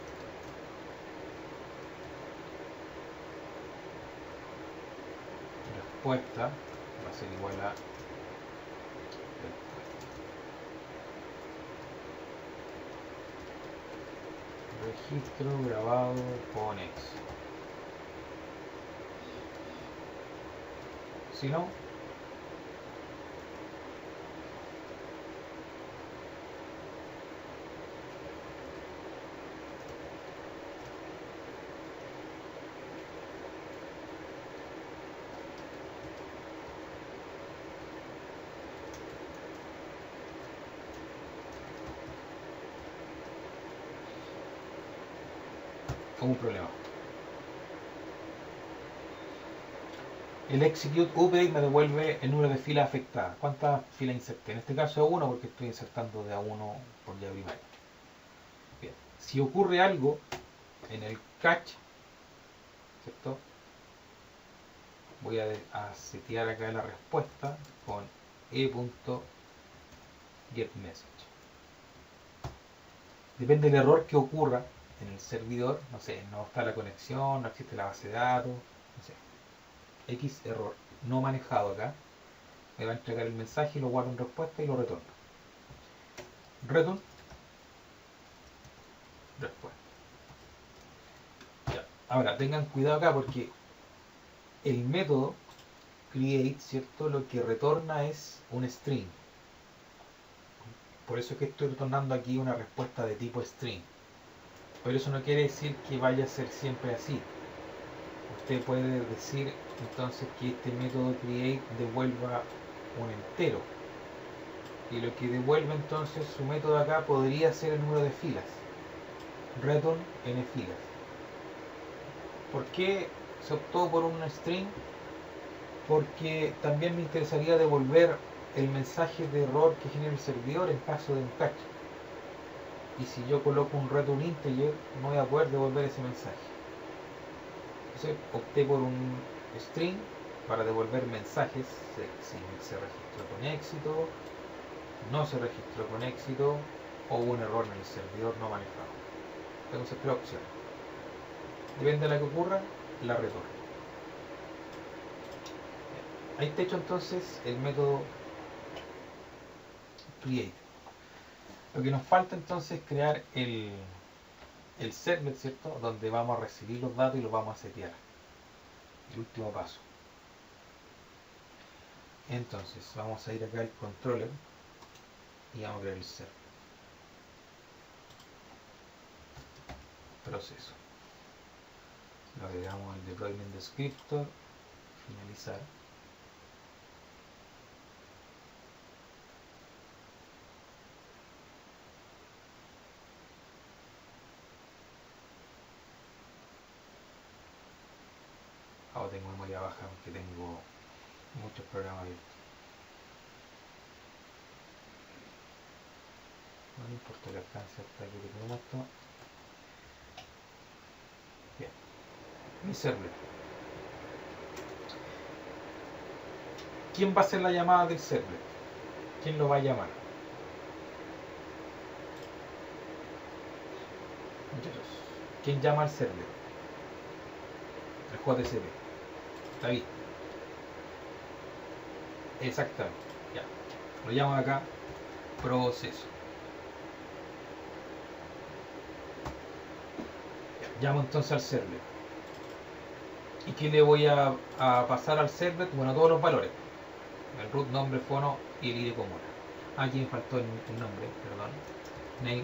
Respuesta va a ser igual a registro grabado con X. Si no, un problema. El execute update me devuelve el número de filas afectadas. ¿Cuántas filas inserté? En este caso es 1 porque estoy insertando de a 1 por día primario. Bien. Si ocurre algo en el catch, ¿cierto? Voy a setear acá la respuesta con e.getMessage. Depende del error que ocurra en el servidor, no sé, no está la conexión, no existe la base de datos, no sé, X error no manejado acá, me va a entregar el mensaje y lo guardo en respuesta y lo retorno. Return respuesta. Ya. Ahora, tengan cuidado acá porque el método create, ¿cierto?, lo que retorna es un string. Por eso es que estoy retornando aquí una respuesta de tipo string. Pero eso no quiere decir que vaya a ser siempre así. Usted puede decir entonces que este método create devuelva un entero. Y lo que devuelve entonces su método acá podría ser el número de filas. Return n filas. ¿Por qué se optó por un string? Porque también me interesaría devolver el mensaje de error que genera el servidor en caso de un catch. Y si yo coloco un return integer, no voy a poder devolver ese mensaje. Entonces opté por un string para devolver mensajes si se registró con éxito, no se registró con éxito o hubo un error en el servidor no manejado. Tengo esas tres opciones. Depende de la que ocurra, la retorno. Ahí te hecho entonces el método create. Lo que nos falta entonces es crear el servlet, ¿cierto?, donde vamos a recibir los datos y los vamos a setear. El último paso. Entonces vamos a ir acá al controller y vamos a crear el server. Proceso. Lo agregamos al deployment descriptor, finalizar. Ahora tengo memoria baja porque tengo muchos programas abiertos. No importa el alcance hasta aquí que tenemos esto. Bien, mi server. ¿Quién va a hacer la llamada del server? ¿Quién lo va a llamar? Muchachos, ¿quién llama al server? El JTCP. David. Exactamente. Ya. Lo llamo acá. Proceso. Ya. Llamo entonces al server. ¿Y qué le voy a pasar al server? Bueno, todos los valores. El root, nombre, fono y el ID comuna. Aquí me faltó el nombre, perdón. Name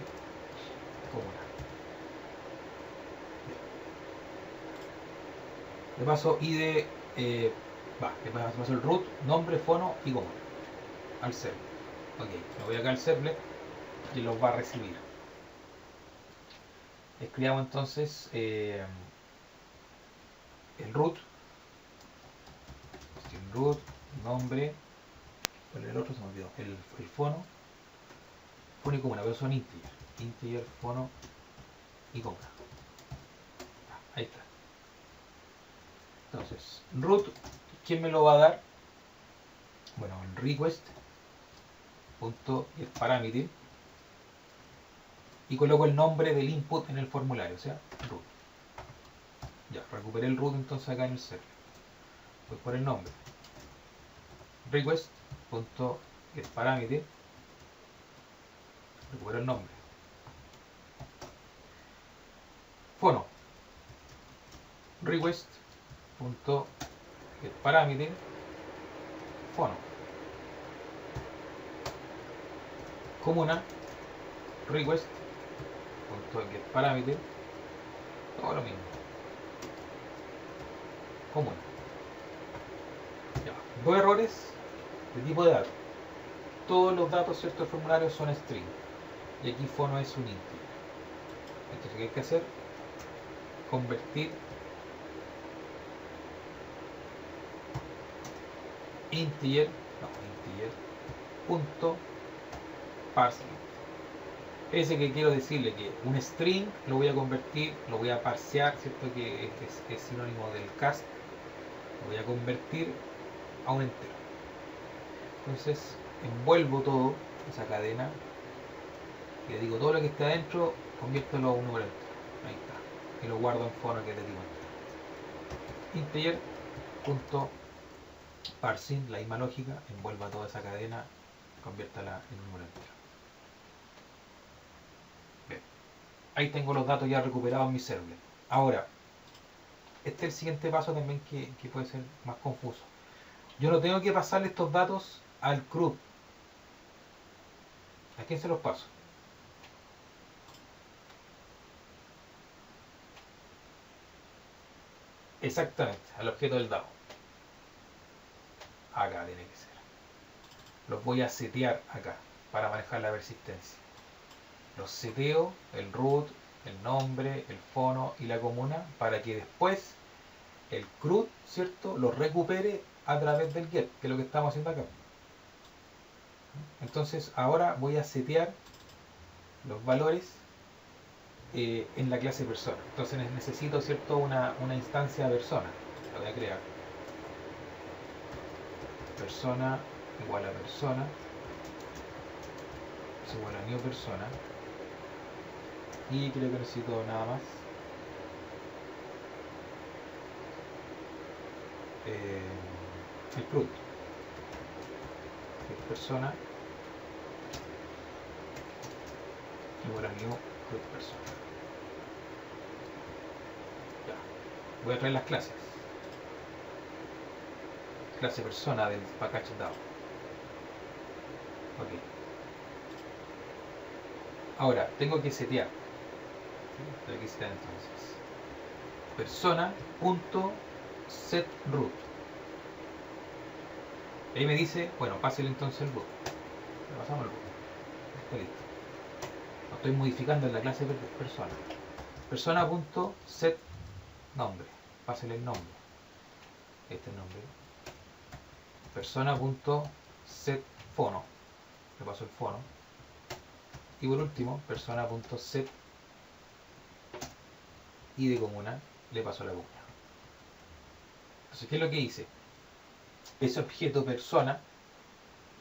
comuna. Le paso ID, le paso el root, nombre, fono y comuna al server. Ok, me voy acá al server y los va a recibir. Escribamos entonces el root, nombre, ¿cuál es el otro? Se me olvidó. El fono y comuna, pero son integer, fono y comuna. Ahí está. Entonces, root, ¿quién me lo va a dar? Bueno, el request.getParameter y coloco el nombre del input en el formulario, o sea, root. Ya, recuperé el root entonces acá en el server. Voy por el nombre. Request.getParameter. Recupero el nombre. Fono. Request.getParameter. Fono. Comuna. Request.getParameter. Todo lo mismo. Comuna. Ya. Dos errores de tipo de datos. Todos los datos, ¿cierto?, del formulario son string. Y aquí fono es un integer. Entonces, ¿qué hay que hacer? Convertir integer punto parseInt. Ese que quiero decirle que un string lo voy a convertir, lo voy a parsear, ¿cierto?, que es sinónimo del cast. Lo voy a convertir a un entero. Entonces envuelvo todo esa cadena y le digo todo lo que está adentro, conviértelo a un número entero. Ahí está. Y lo guardo en fono, que es de tipo entero. Integer.parseInt, la misma lógica, envuelva toda esa cadena, conviértala en un número entero. Bien. Ahí tengo los datos ya recuperados en mi server. Ahora, este es el siguiente paso también que puede ser más confuso. Yo no tengo que pasarle estos datos al CRUD. ¿A quién se los paso? Exactamente, al objeto del dado. Acá tiene que ser. Los voy a setear acá para manejar la persistencia. Los seteo, el root, el nombre, el fono y la comuna, para que después el CRUD, ¿cierto?, lo recupere a través del get, que es lo que estamos haciendo acá. Entonces ahora voy a setear los valores en la clase persona. Entonces necesito, ¿cierto?, una instancia persona. La voy a crear. Persona igual a persona es igual a new persona. Y creo que necesito nada más. El CRUD. Persona igual a new CRUD persona. Ya. Voy a traer las clases. Clase persona del package DAO. Ok. Ahora, tengo que setear. Tengo que setear entonces. Persona.setRoot. Ahí me dice, bueno, pásale entonces el root. Le pasamos el root. Está listo. Lo estoy modificando en la clase persona. Persona.setNombre. Pásale el nombre. Este es el nombre. Persona.setFono. Le paso el fono. Y por último, persona.set y de comuna le paso la comuna. Entonces, ¿qué es lo que hice? Ese objeto persona,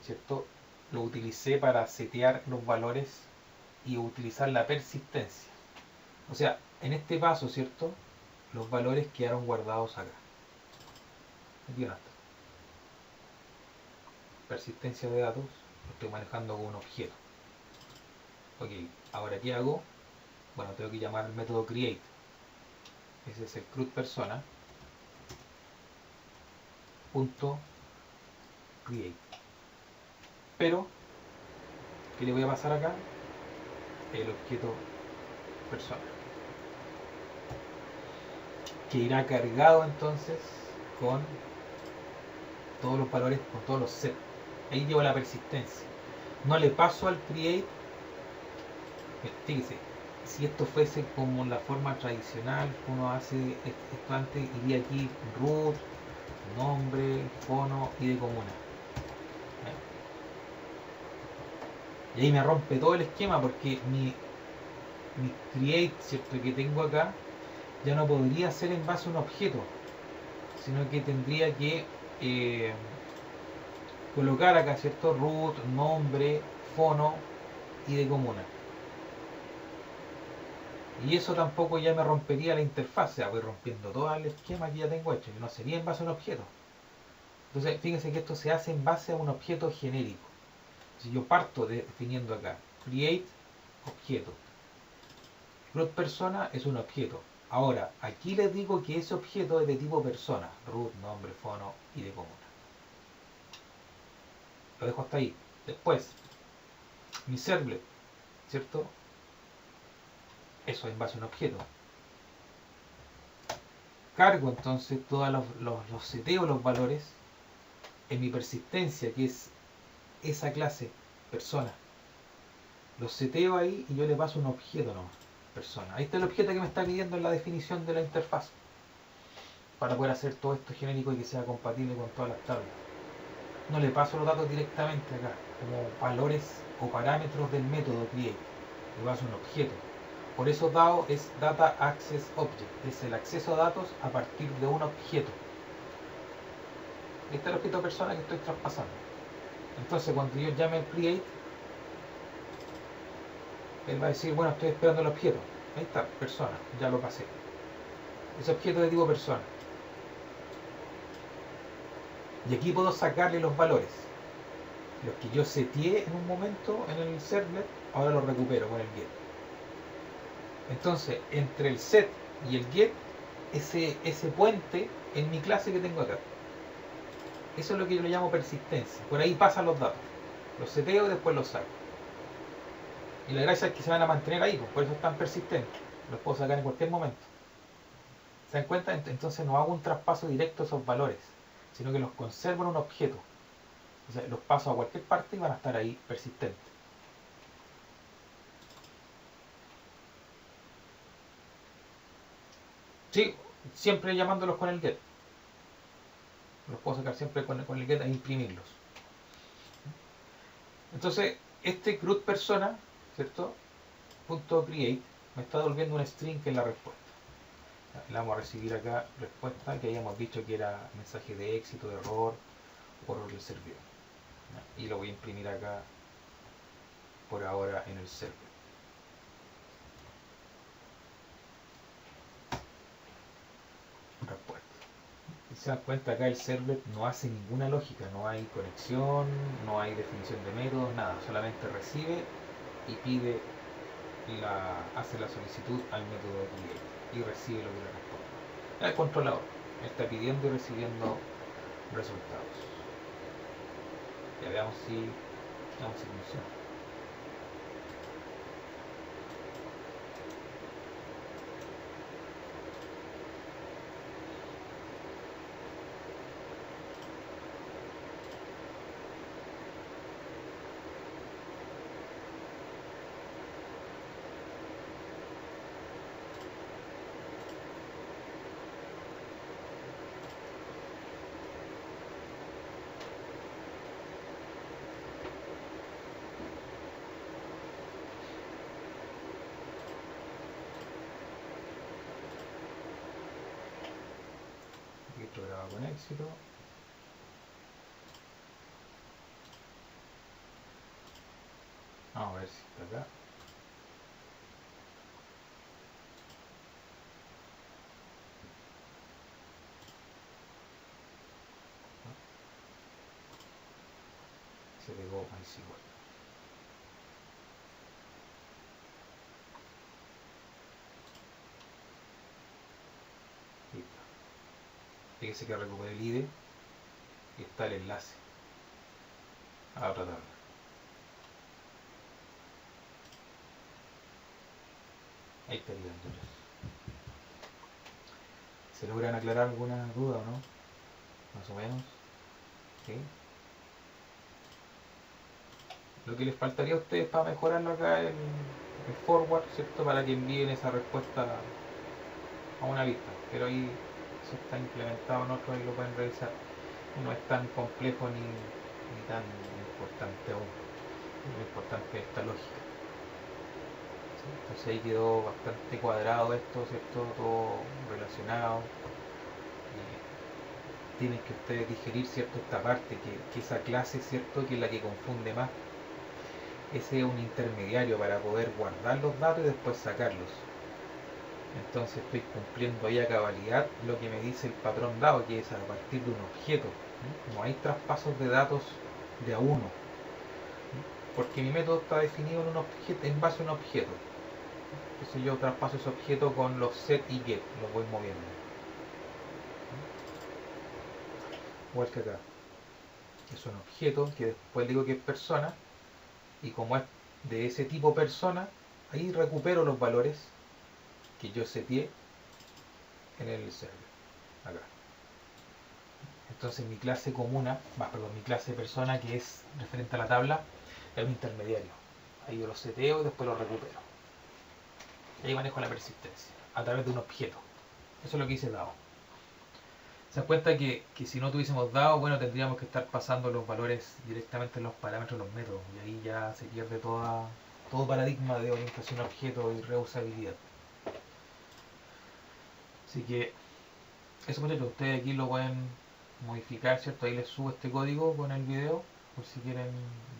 ¿cierto? Lo utilicé para setear los valores y utilizar la persistencia. O sea, en este paso, ¿cierto? Los valores quedaron guardados acá. Aquí no está. Persistencia de datos, lo estoy manejando con un objeto. Ok, ahora ¿qué hago? Bueno, tengo que llamar el método create. Ese es el CRUD persona punto create. Pero, ¿qué le voy a pasar acá? El objeto persona, que irá cargado entonces con todos los valores, con todos los sets. Ahí llevo la persistencia. No le paso al create. Fíjese, si esto fuese como la forma tradicional que uno hace esto antes, iría aquí root, nombre, fono y de comuna. Y ahí me rompe todo el esquema porque mi create, ¿cierto?, que tengo acá ya no podría ser en base a un objeto, sino que tendría que eh, colocar acá, ¿cierto?, root, nombre, fono y de comuna. Y eso tampoco ya me rompería la interfaz, o sea, voy rompiendo todo el esquema que ya tengo hecho, que no sería en base a un objeto. Entonces, fíjense que esto se hace en base a un objeto genérico. Si yo parto definiendo acá, create objeto, root persona es un objeto. Ahora, aquí les digo que ese objeto es de tipo persona, root, nombre, fono y de comuna. Lo dejo hasta ahí. Después, mi servlet, ¿cierto? Eso es en base a un objeto. Cargo entonces todos los seteos, los valores, en mi persistencia, que es esa clase, persona. Los seteo ahí y yo le paso un objeto nomás, persona. Ahí está el objeto que me está pidiendo en la definición de la interfaz, para poder hacer todo esto genérico y que sea compatible con todas las tablas. No le paso los datos directamente acá, como valores o parámetros del método create. Le paso un objeto. Por eso DAO es Data Access Object, es el acceso a datos a partir de un objeto. Este es el objeto persona que estoy traspasando. Entonces cuando yo llame el create, él va a decir, bueno, estoy esperando el objeto. Ahí está, persona, ya lo pasé. Ese objeto es de tipo persona. Y aquí puedo sacarle los valores. Los que yo seteé en un momento en el servlet, ahora los recupero con el get. Entonces, entre el set y el get, ese puente en mi clase que tengo acá. Eso es lo que yo le llamo persistencia. Por ahí pasan los datos. Los seteo y después los saco. Y la gracia es que se van a mantener ahí, pues, por eso están persistentes. Los puedo sacar en cualquier momento. ¿Se dan cuenta? Entonces no hago un traspaso directo a esos valores, sino que los conservo en un objeto. O sea, los paso a cualquier parte y van a estar ahí persistentes. Sí, siempre llamándolos con el get. Los puedo sacar siempre con el get e imprimirlos. Entonces, este CRUD persona, ¿cierto? Punto .create me está devolviendo un string que es la respuesta. Le vamos a recibir acá respuesta que habíamos dicho que era mensaje de éxito, de error, o error del servidor. Y lo voy a imprimir acá por ahora en el server. Respuesta. Y se dan cuenta acá el server no hace ninguna lógica, no hay conexión, no hay definición de métodos, nada, solamente recibe y pide hace la solicitud al método de create y recibe lo que le responde. El controlador está pidiendo y recibiendo resultados. Ya veamos si funciona. éxito. Vamos a ver si está acá. Se pegó más igual. Listo. Fíjese que recuperé el ID y está el enlace a la otra tabla. Ahí estaría entonces. ¿Se logran aclarar alguna duda o no? Más o menos. ¿Sí? Lo que les faltaría a ustedes para mejorarlo acá es el forward, ¿cierto? Para que envíen esa respuesta a una lista. Pero ahí eso está implementado en otro y lo pueden revisar. No es tan complejo ni tan importante aún. Lo importante es esta lógica. ¿Sí? Entonces ahí quedó bastante cuadrado esto, ¿cierto? Todo relacionado. Tienen que ustedes digerir, ¿cierto? Esta parte, que esa clase, ¿cierto? Que es la que confunde más. Ese es un intermediario para poder guardar los datos y después sacarlos. Entonces estoy cumpliendo ahí a cabalidad lo que me dice el patrón dado, que es a partir de un objeto. No hay traspasos de datos de a uno, porque mi método está definido en un objeto, en base a un objeto. Entonces yo traspaso ese objeto con los set y get, los voy moviendo. Igual que acá. Es un objeto que después digo que es persona, y como es de ese tipo persona, ahí recupero los valores que yo seteé en el server. Acá. Entonces mi clase comuna, mi clase persona, que es referente a la tabla, es un intermediario. Ahí yo lo seteo y después lo recupero. Y ahí manejo la persistencia a través de un objeto. Eso es lo que hice dado. Se dan cuenta que si no tuviésemos dado, bueno, tendríamos que estar pasando los valores directamente en los parámetros de los métodos. Y ahí ya se pierde todo paradigma de orientación a objeto y reusabilidad. Así que eso, muchachos, ustedes aquí lo pueden modificar, ¿cierto? Ahí les subo este código con el video por si quieren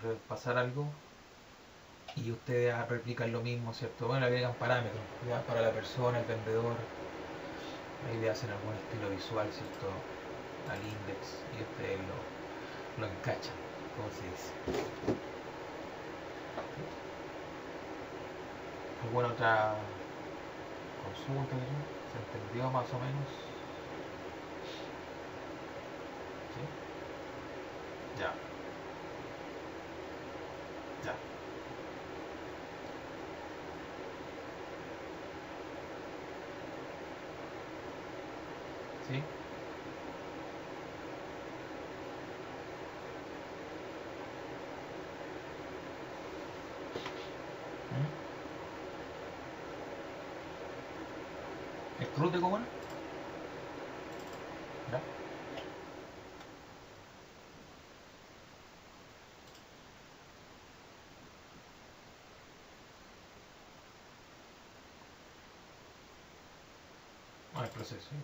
repasar algo y ustedes replican lo mismo, ¿cierto? Bueno, le agregan parámetros, ¿ya? Para la persona, el vendedor, ahí le hacen algún estilo visual, ¿cierto? Al index y ustedes lo encachan, como se dice. ¿Alguna otra consulta? ¿Se entendió más o menos? ¿Sí? Ya, ya. ¿Sí? ¿Mm? ¿Es root de comuna? ¿Ya? No hay proceso, ya.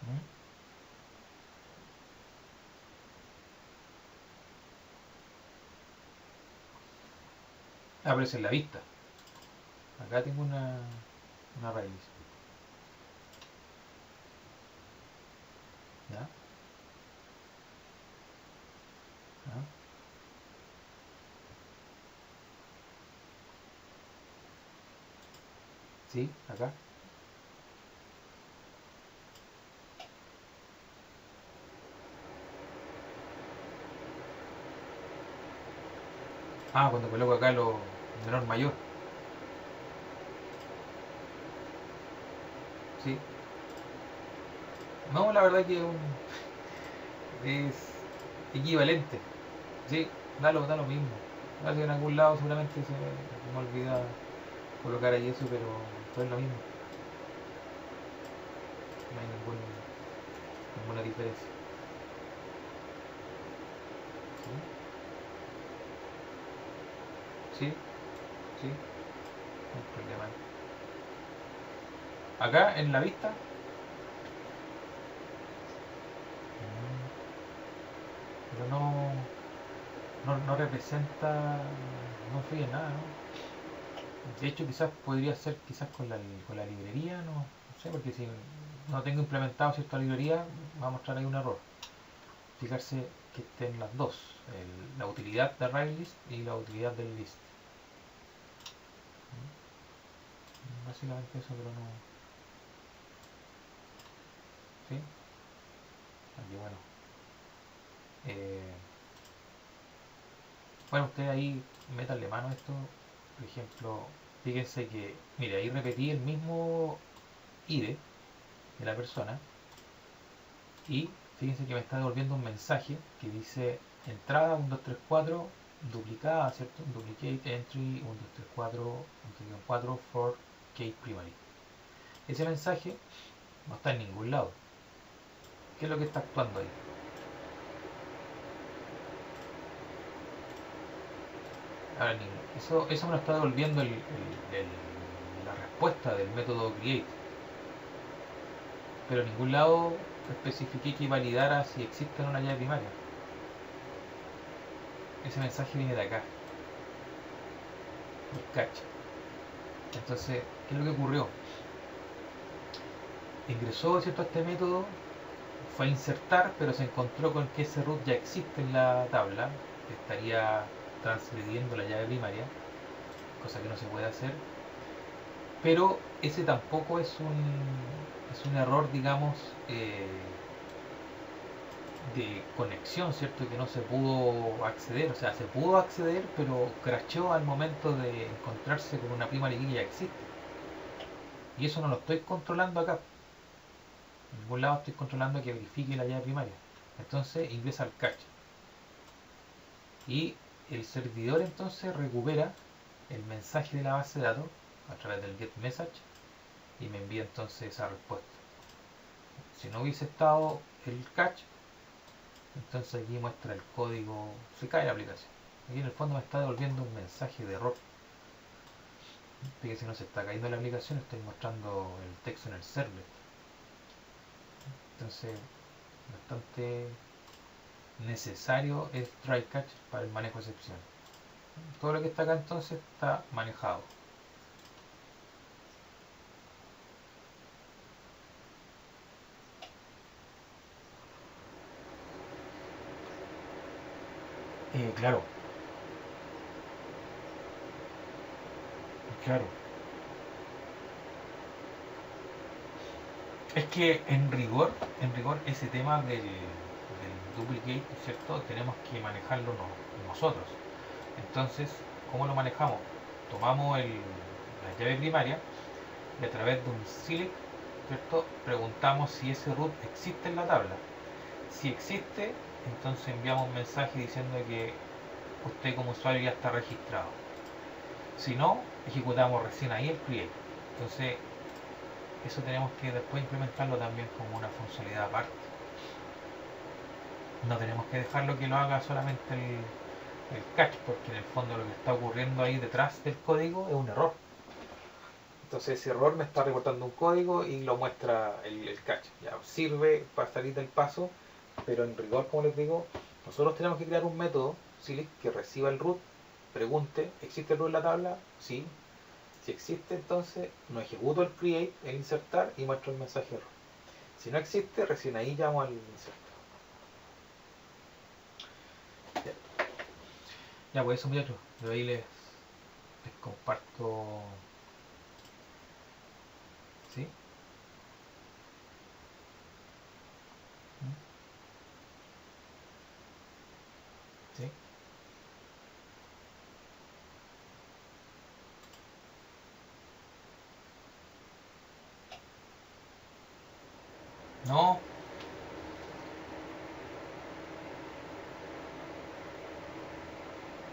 ¿Mm? Ah, pero es en la vista. Acá tengo una raíz. ¿Ya? ¿Ya? ¿Sí? Acá. Ah, cuando coloco acá lo menor mayor. ¿Sí? No, la verdad que es equivalente. Sí, da lo mismo. No sé, en algún lado seguramente se me olvida colocar ahí eso, pero es lo mismo. No hay ninguna diferencia. ¿Sí? ¿Sí? ¿Sí? no hay problema. Acá en la vista, pero no representa, no influye en nada, ¿no? De hecho, quizás podría ser quizás con la librería, no sé, porque si no tengo implementado cierta librería, va a mostrar ahí un error. Fijarse que estén las dos, la utilidad de ArrayList y la utilidad del list. Básicamente eso, pero no. ¿Sí? Aquí, bueno. Eh, bueno, ustedes ahí métanle mano a esto. Por ejemplo, fíjense que, mire, ahí repetí el mismo ID de la persona y fíjense que me está devolviendo un mensaje que dice entrada 1234 duplicada, ¿cierto? Duplicate entry 1234 4 for Kate primary. Ese mensaje no está en ningún lado. ¿Qué es lo que está actuando ahí? Ahora, eso me lo está devolviendo la respuesta del método create, pero en ningún lado especifiqué que validara si existe una llave primaria. Ese mensaje viene de acá, del catch. Entonces, ¿qué es lo que ocurrió? Ingresó, ¿cierto?, a este método, fue a insertar, pero se encontró con que ese root ya existe en la tabla, que estaría transgrediendo la llave primaria, cosa que no se puede hacer. Pero ese tampoco es un error, digamos, de conexión, ¿cierto? Que no se pudo acceder, o sea, se pudo acceder, pero crashó al momento de encontrarse con una primary key que ya existe. Y eso no lo estoy controlando acá. En ningún lado estoy controlando que verifique la llave primaria. Entonces ingresa al cache. Y el servidor entonces recupera el mensaje de la base de datos a través del get message y me envía entonces esa respuesta. Si no hubiese estado el cache, entonces aquí muestra el código, se cae la aplicación. Aquí en el fondo me está devolviendo un mensaje de error. Fíjense, no se está cayendo la aplicación, estoy mostrando el texto en el servlet. Entonces, bastante necesario es try catch para el manejo de excepción. Todo lo que está acá entonces está manejado. Claro, claro. Es que en rigor ese tema del duplicate, ¿cierto? Tenemos que manejarlo nosotros. Entonces, ¿cómo lo manejamos? Tomamos la llave primaria y a través de un select, ¿cierto?, preguntamos si ese root existe en la tabla. Si existe, entonces enviamos un mensaje diciendo que usted como usuario ya está registrado. Si no, ejecutamos recién ahí el create. Entonces, eso tenemos que después implementarlo también como una funcionalidad aparte. No tenemos que dejarlo que lo haga solamente el catch, porque en el fondo lo que está ocurriendo ahí detrás del código es un error. Entonces ese error me está reportando un código y lo muestra el catch. Ya sirve para salir del paso, pero en rigor, como les digo, nosotros tenemos que crear un método select que reciba el root, pregunte, ¿existe el root en la tabla? Sí. Si existe, entonces no ejecuto el create, el insertar y muestro el mensaje error. Si no existe, recién ahí llamo al insertar. Ya, ya pues eso, muchachos. Yo ahí les comparto. ¿Sí? ¿Mm? ¿Sí? No,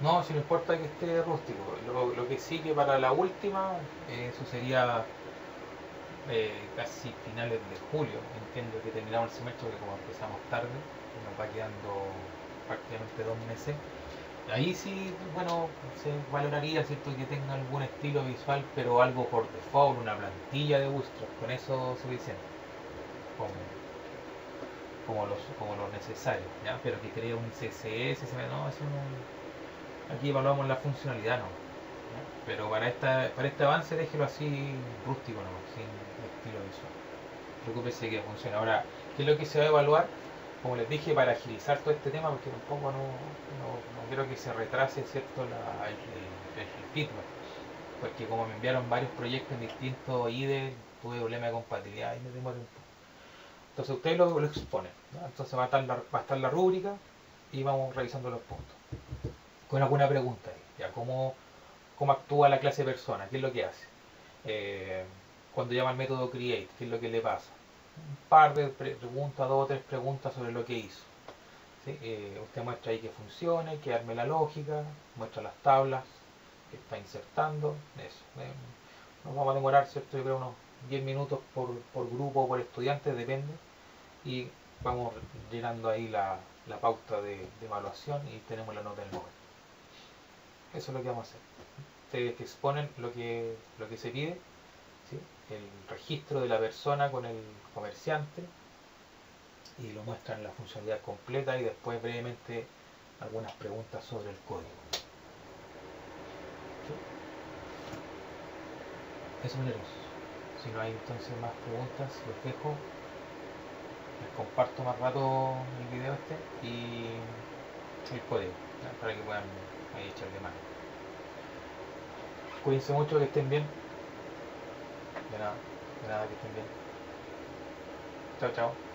no, si no importa que esté rústico. Lo que sí que para la última, eso sería casi finales de julio. Entiendo que terminamos el semestre, que como empezamos tarde, nos va quedando prácticamente 2 meses. Ahí sí, bueno, se valoraría, ¿cierto?, que tenga algún estilo visual, pero algo por default, una plantilla de Bootstrap, con eso suficiente, como, como lo necesario, ¿ya? Pero que crea un CSS, no, eso no, aquí evaluamos la funcionalidad, no, ¿ya? Pero para este avance déjelo así rústico, no, sin estilo visual. Preocúpese que funcione. Ahora, ¿qué es lo que se va a evaluar? Como les dije, para agilizar todo este tema, porque tampoco no quiero que se retrase, ¿cierto?, el feedback, porque como me enviaron varios proyectos en distintos IDE, tuve problema de compatibilidad y me demoré un poco. Entonces ustedes lo exponen, ¿no? Entonces va a estar la rúbrica y vamos revisando los puntos. Con alguna pregunta ahí, ya, ¿cómo actúa la clase persona? ¿Qué es lo que hace? Eh, Cuando llama al método create, ¿qué es lo que le pasa? Un par de preguntas, dos o tres preguntas sobre lo que hizo. ¿Sí? Usted muestra ahí que funcione, que arme la lógica, muestra las tablas que está insertando, eso. Nos vamos a demorar, ¿cierto? Yo creo unos 10 minutos por grupo o por estudiante, depende, y vamos llenando ahí la pauta de evaluación y tenemos la nota del momento. Eso es lo que vamos a hacer. Ustedes exponen lo que se pide, ¿sí?, el registro de la persona con el comerciante, y lo muestran la funcionalidad completa y después brevemente algunas preguntas sobre el código. ¿Sí? Eso, mineros. Si no hay entonces más preguntas, los dejo. Les comparto más rato el video este y el código, ¿ya?, para que puedan ahí echarle mano. Cuídense mucho, que estén bien. De nada, que estén bien. Chao, chao.